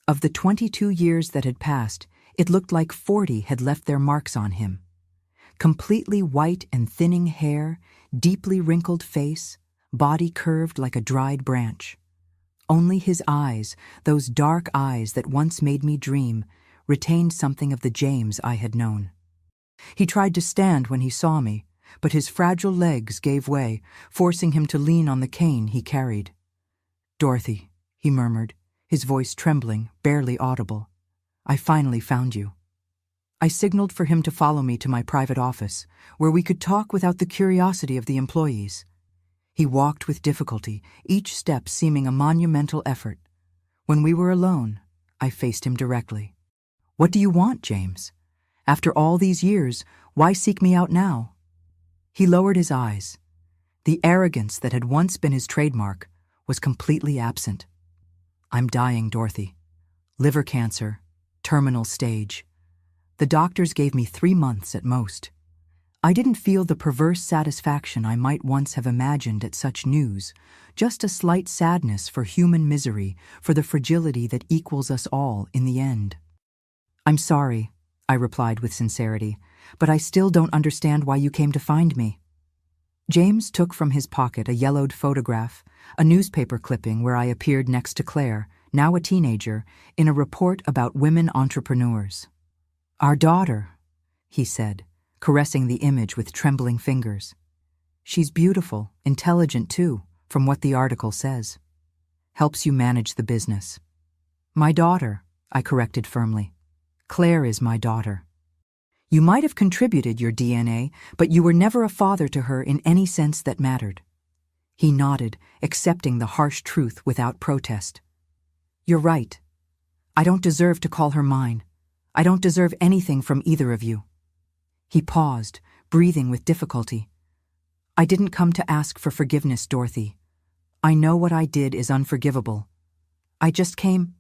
Of the 22 years that had passed, it looked like 40 had left their marks on him. Completely white and thinning hair, deeply wrinkled face, body curved like a dried branch. Only his eyes, those dark eyes that once made me dream, retained something of the James I had known. He tried to stand when he saw me, but his fragile legs gave way, forcing him to lean on the cane he carried. "Dorothy," he murmured, his voice trembling, barely audible. "I finally found you." I signaled for him to follow me to my private office, where we could talk without the curiosity of the employees. He walked with difficulty, each step seeming a monumental effort. When we were alone, I faced him directly. "What do you want, James? After all these years, why seek me out now?" He lowered his eyes. The arrogance that had once been his trademark was completely absent. "I'm dying, Dorothy. Liver cancer, terminal stage. The doctors gave me 3 months at most." I didn't feel the perverse satisfaction I might once have imagined at such news, just a slight sadness for human misery, for the fragility that equals us all in the end. "I'm sorry," I replied with sincerity, "but I still don't understand why you came to find me." James took from his pocket a yellowed photograph, a newspaper clipping where I appeared next to Claire, now a teenager, in a report about women entrepreneurs. "Our daughter," he said, caressing the image with trembling fingers. "She's beautiful, intelligent too, from what the article says. Helps you manage the business." "My daughter," I corrected firmly. "Claire is my daughter." "You might have contributed your DNA, but you were never a father to her in any sense that mattered." He nodded, accepting the harsh truth without protest. "You're right. I don't deserve to call her mine. I don't deserve anything from either of you." He paused, breathing with difficulty. "I didn't come to ask for forgiveness, Dorothy. I know what I did is unforgivable. I just came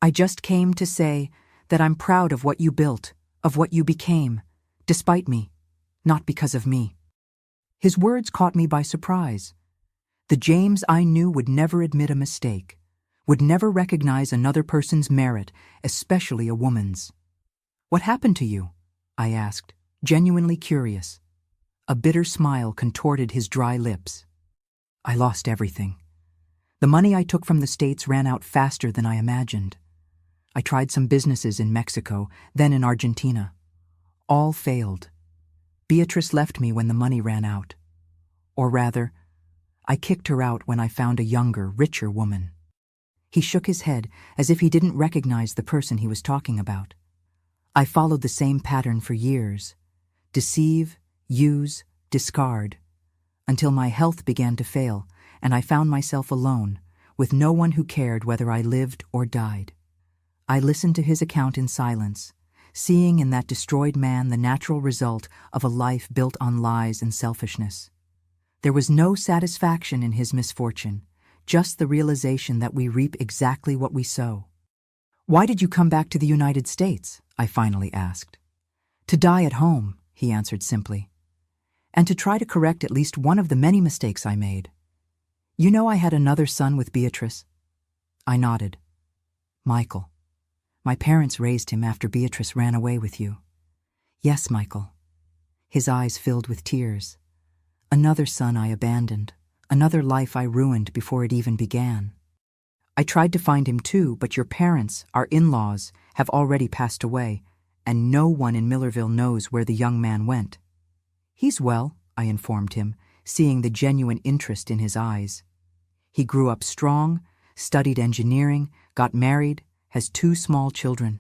to say that I'm proud of what you built, of what you became, despite me, not because of me." His words caught me by surprise. The James I knew would never admit a mistake, would never recognize another person's merit, especially a woman's. "What happened to you?" I asked, genuinely curious. A bitter smile contorted his dry lips. "I lost everything. The money I took from the States ran out faster than I imagined. I tried some businesses in Mexico, then in Argentina. All failed. Beatrice left me when the money ran out. Or rather, I kicked her out when I found a younger, richer woman." He shook his head as if he didn't recognize the person he was talking about. "I followed the same pattern for years. Deceive, use, discard, until my health began to fail and I found myself alone, with no one who cared whether I lived or died. I listened to his account in silence, seeing in that destroyed man the natural result of a life built on lies and selfishness. There was no satisfaction in his misfortune, just the realization that we reap exactly what we sow." "Why did you come back to the United States?" I finally asked. "To die at home," he answered simply, "and to try to correct at least one of the many mistakes I made. You know I had another son with Beatrice?" I nodded. "Michael. My parents raised him after Beatrice ran away with you." "Yes, Michael." His eyes filled with tears. "Another son I abandoned, another life I ruined before it even began. I tried to find him too, but your parents, our in-laws, have already passed away, and no one in Millerville knows where the young man went." "He's well," I informed him, seeing the genuine interest in his eyes. "He grew up strong, studied engineering, got married, has 2 small children.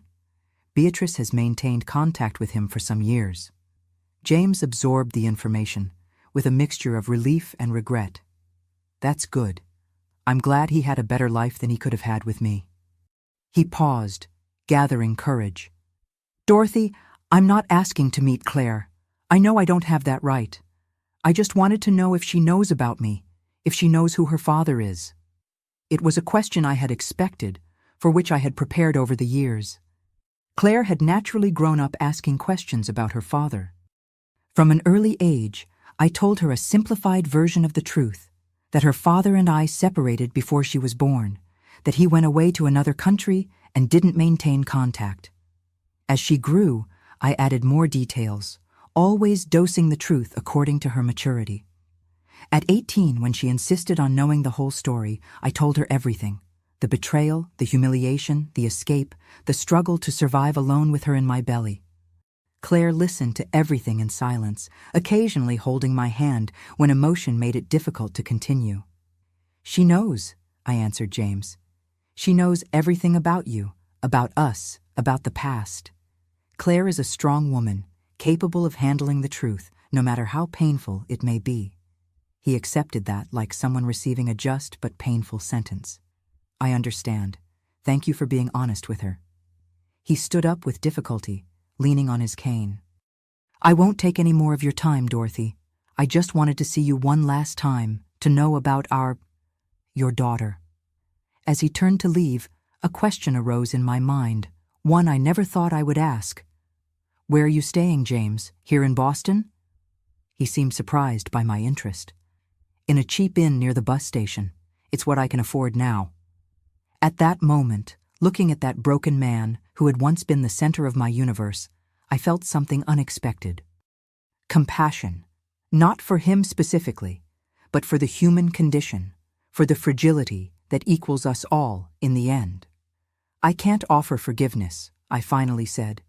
Beatrice has maintained contact with him for some years." James absorbed the information, with a mixture of relief and regret. "That's good. I'm glad he had a better life than he could have had with me." He paused, gathering courage. "Dorothy, I'm not asking to meet Claire. I know I don't have that right. I just wanted to know if she knows about me, if she knows who her father is." It was a question I had expected, for which I had prepared over the years. Claire had naturally grown up asking questions about her father. From an early age, I told her a simplified version of the truth, that her father and I separated before she was born, that he went away to another country and didn't maintain contact. As she grew, I added more details, always dosing the truth according to her maturity. At 18, when she insisted on knowing the whole story, I told her everything: the betrayal, the humiliation, the escape, the struggle to survive alone with her in my belly. Claire listened to everything in silence, occasionally holding my hand when emotion made it difficult to continue. "She knows," I answered James. "She knows everything about you, about us, about the past. Claire is a strong woman, capable of handling the truth, no matter how painful it may be." He accepted that like someone receiving a just but painful sentence. "I understand. Thank you for being honest with her." He stood up with difficulty, leaning on his cane. "I won't take any more of your time, Dorothy. I just wanted to see you one last time, to know about your daughter." As he turned to leave, a question arose in my mind, one I never thought I would ask. "Where are you staying, James? Here in Boston?" He seemed surprised by my interest. "In a cheap inn near the bus station. It's what I can afford now." At that moment, looking at that broken man who had once been the center of my universe, I felt something unexpected. Compassion, not for him specifically, but for the human condition, for the fragility that equals us all in the end. "I can't offer forgiveness," I finally said.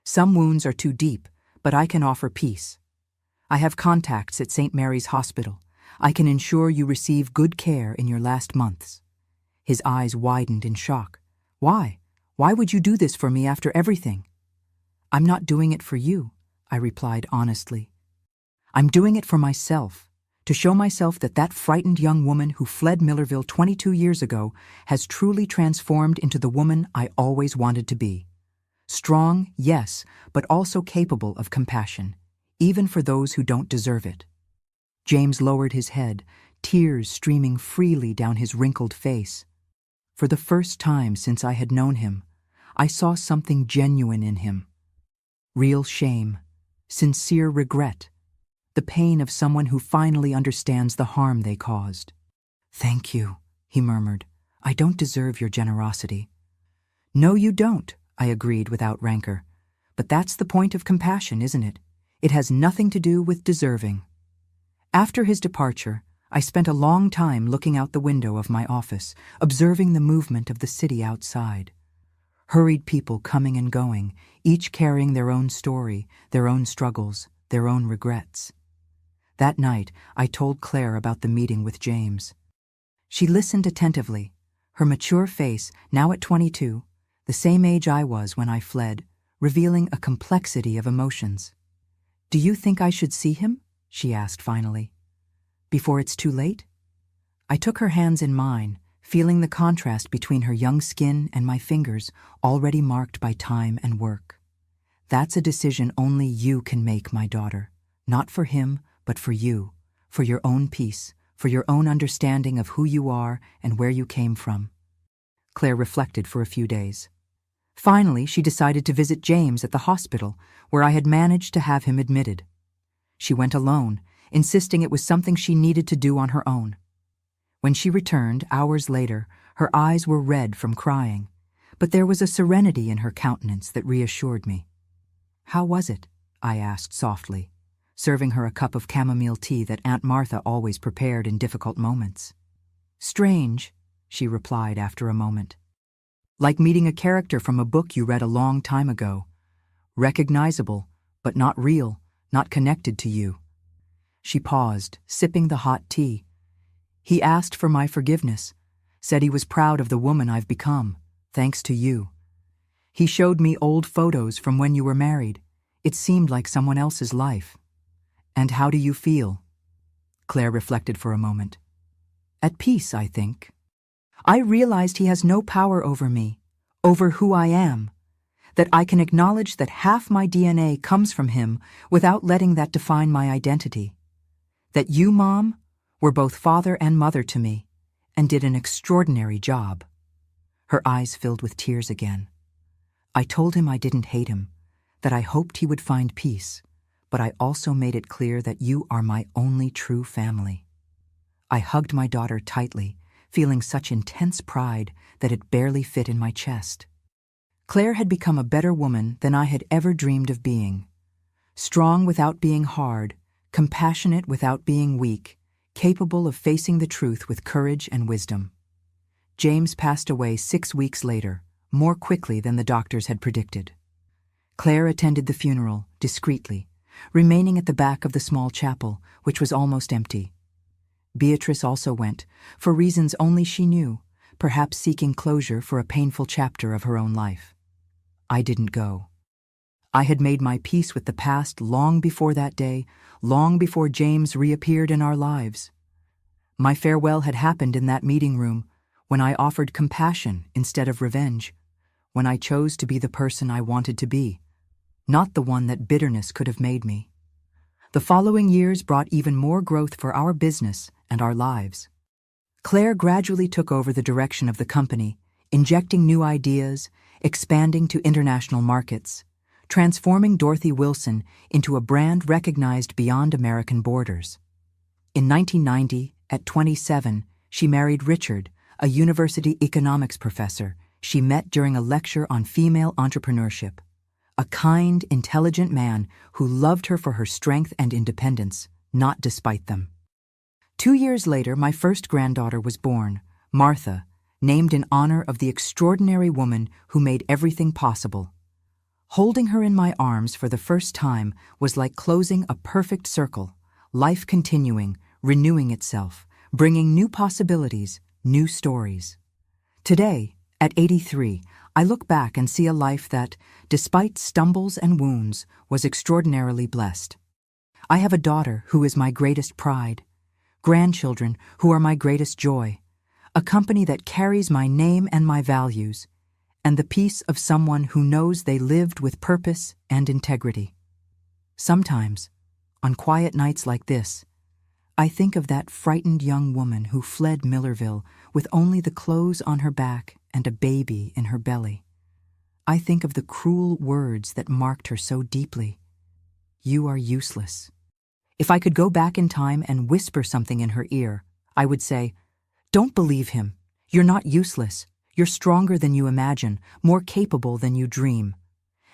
"Some wounds are too deep, but I can offer peace. I have contacts at St. Mary's Hospital. I can ensure you receive good care in your last months." His eyes widened in shock. "Why? Why would you do this for me after everything?" "I'm not doing it for you," I replied honestly. "I'm doing it for myself, to show myself that that frightened young woman who fled Millerville 22 years ago has truly transformed into the woman I always wanted to be. Strong, yes, but also capable of compassion, even for those who don't deserve it." James lowered his head, tears streaming freely down his wrinkled face. For the first time since I had known him, I saw something genuine in him. Real shame, sincere regret, the pain of someone who finally understands the harm they caused. "Thank you," he murmured. "I don't deserve your generosity." "No, you don't," I agreed without rancor. "But that's the point of compassion, isn't it? It has nothing to do with deserving." After his departure, I spent a long time looking out the window of my office, observing the movement of the city outside. Hurried people coming and going, each carrying their own story, their own struggles, their own regrets. That night, I told Claire about the meeting with James. She listened attentively, her mature face, now at 22, the same age I was when I fled, revealing a complexity of emotions. "Do you think I should see him?" she asked finally. "Before it's too late?" I took her hands in mine, feeling the contrast between her young skin and my fingers, already marked by time and work. "That's a decision only you can make, my daughter. Not for him, but for you, for your own peace, for your own understanding of who you are and where you came from." Claire reflected for a few days. Finally, she decided to visit James at the hospital, where I had managed to have him admitted. She went alone, insisting it was something she needed to do on her own. When she returned, hours later, her eyes were red from crying, but there was a serenity in her countenance that reassured me. "How was it?" I asked softly, serving her a cup of chamomile tea that Aunt Martha always prepared in difficult moments. "Strange," she replied after a moment. "Like meeting a character from a book you read a long time ago. Recognizable, but not real, not connected to you." She paused, sipping the hot tea. "He asked for my forgiveness, said he was proud of the woman I've become, thanks to you. He showed me old photos from when you were married. It seemed like someone else's life." "And how do you feel?" Claire reflected for a moment. "At peace, I think. I realized he has no power over me, over who I am, that I can acknowledge that half my DNA comes from him without letting that define my identity. That you, Mom, were both father and mother to me, and did an extraordinary job." Her eyes filled with tears again. I told him I didn't hate him, that I hoped he would find peace, but I also made it clear that you are my only true family. I hugged my daughter tightly, feeling such intense pride that it barely fit in my chest. Claire had become a better woman than I had ever dreamed of being. Strong without being hard, compassionate without being weak, capable of facing the truth with courage and wisdom. James passed away 6 weeks later, more quickly than the doctors had predicted. Claire attended the funeral, discreetly, remaining at the back of the small chapel, which was almost empty. Beatrice also went, for reasons only she knew, perhaps seeking closure for a painful chapter of her own life. I didn't go. I had made my peace with the past long before that day, long before James reappeared in our lives. My farewell had happened in that meeting room, when I offered compassion instead of revenge, when I chose to be the person I wanted to be, not the one that bitterness could have made me. The following years brought even more growth for our business and our lives. Claire gradually took over the direction of the company, injecting new ideas, expanding to international markets, transforming Dorothy Wilson into a brand recognized beyond American borders. In 1990, at 27, she married Richard, a university economics professor she met during a lecture on female entrepreneurship. A kind, intelligent man who loved her for her strength and independence, not despite them. 2 years later, my first granddaughter was born, Martha, named in honor of the extraordinary woman who made everything possible. Holding her in my arms for the first time was like closing a perfect circle, life continuing, renewing itself, bringing new possibilities, new stories. Today, at 83, I look back and see a life that, despite stumbles and wounds, was extraordinarily blessed. I have a daughter who is my greatest pride, grandchildren who are my greatest joy, a company that carries my name and my values, and the peace of someone who knows they lived with purpose and integrity. Sometimes, on quiet nights like this, I think of that frightened young woman who fled Millerville with only the clothes on her back and a baby in her belly. I think of the cruel words that marked her so deeply. You are useless. If I could go back in time and whisper something in her ear, I would say, don't believe him. You're not useless. You're stronger than you imagine, more capable than you dream.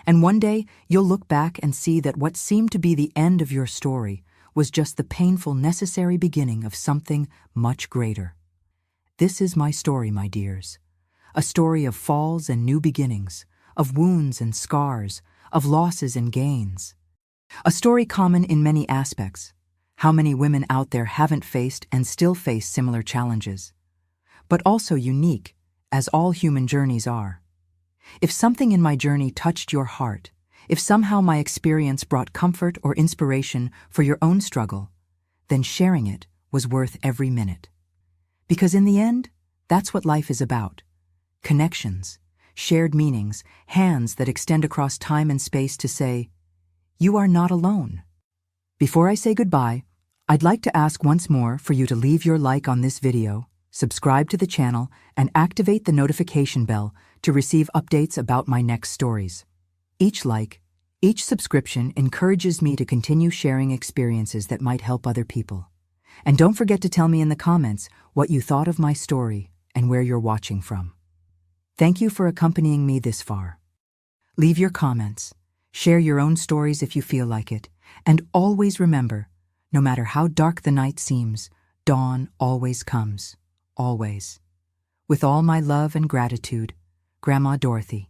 And one day, you'll look back and see that what seemed to be the end of your story was just the painful, necessary beginning of something much greater. This is my story, my dears. A story of falls and new beginnings, of wounds and scars, of losses and gains. A story common in many aspects. How many women out there haven't faced and still face similar challenges? But also unique, as all human journeys are. If something in my journey touched your heart, if somehow my experience brought comfort or inspiration for your own struggle, then sharing it was worth every minute. Because in the end, that's what life is about. Connections, shared meanings, hands that extend across time and space to say, you are not alone. Before I say goodbye, I'd like to ask once more for you to leave your like on this video, subscribe to the channel, and activate the notification bell to receive updates about my next stories. Each like, each subscription encourages me to continue sharing experiences that might help other people. And don't forget to tell me in the comments what you thought of my story and where you're watching from. Thank you for accompanying me this far. Leave your comments, share your own stories if you feel like it, and always remember, no matter how dark the night seems, dawn always comes, always. With all my love and gratitude, Grandma Dorothy.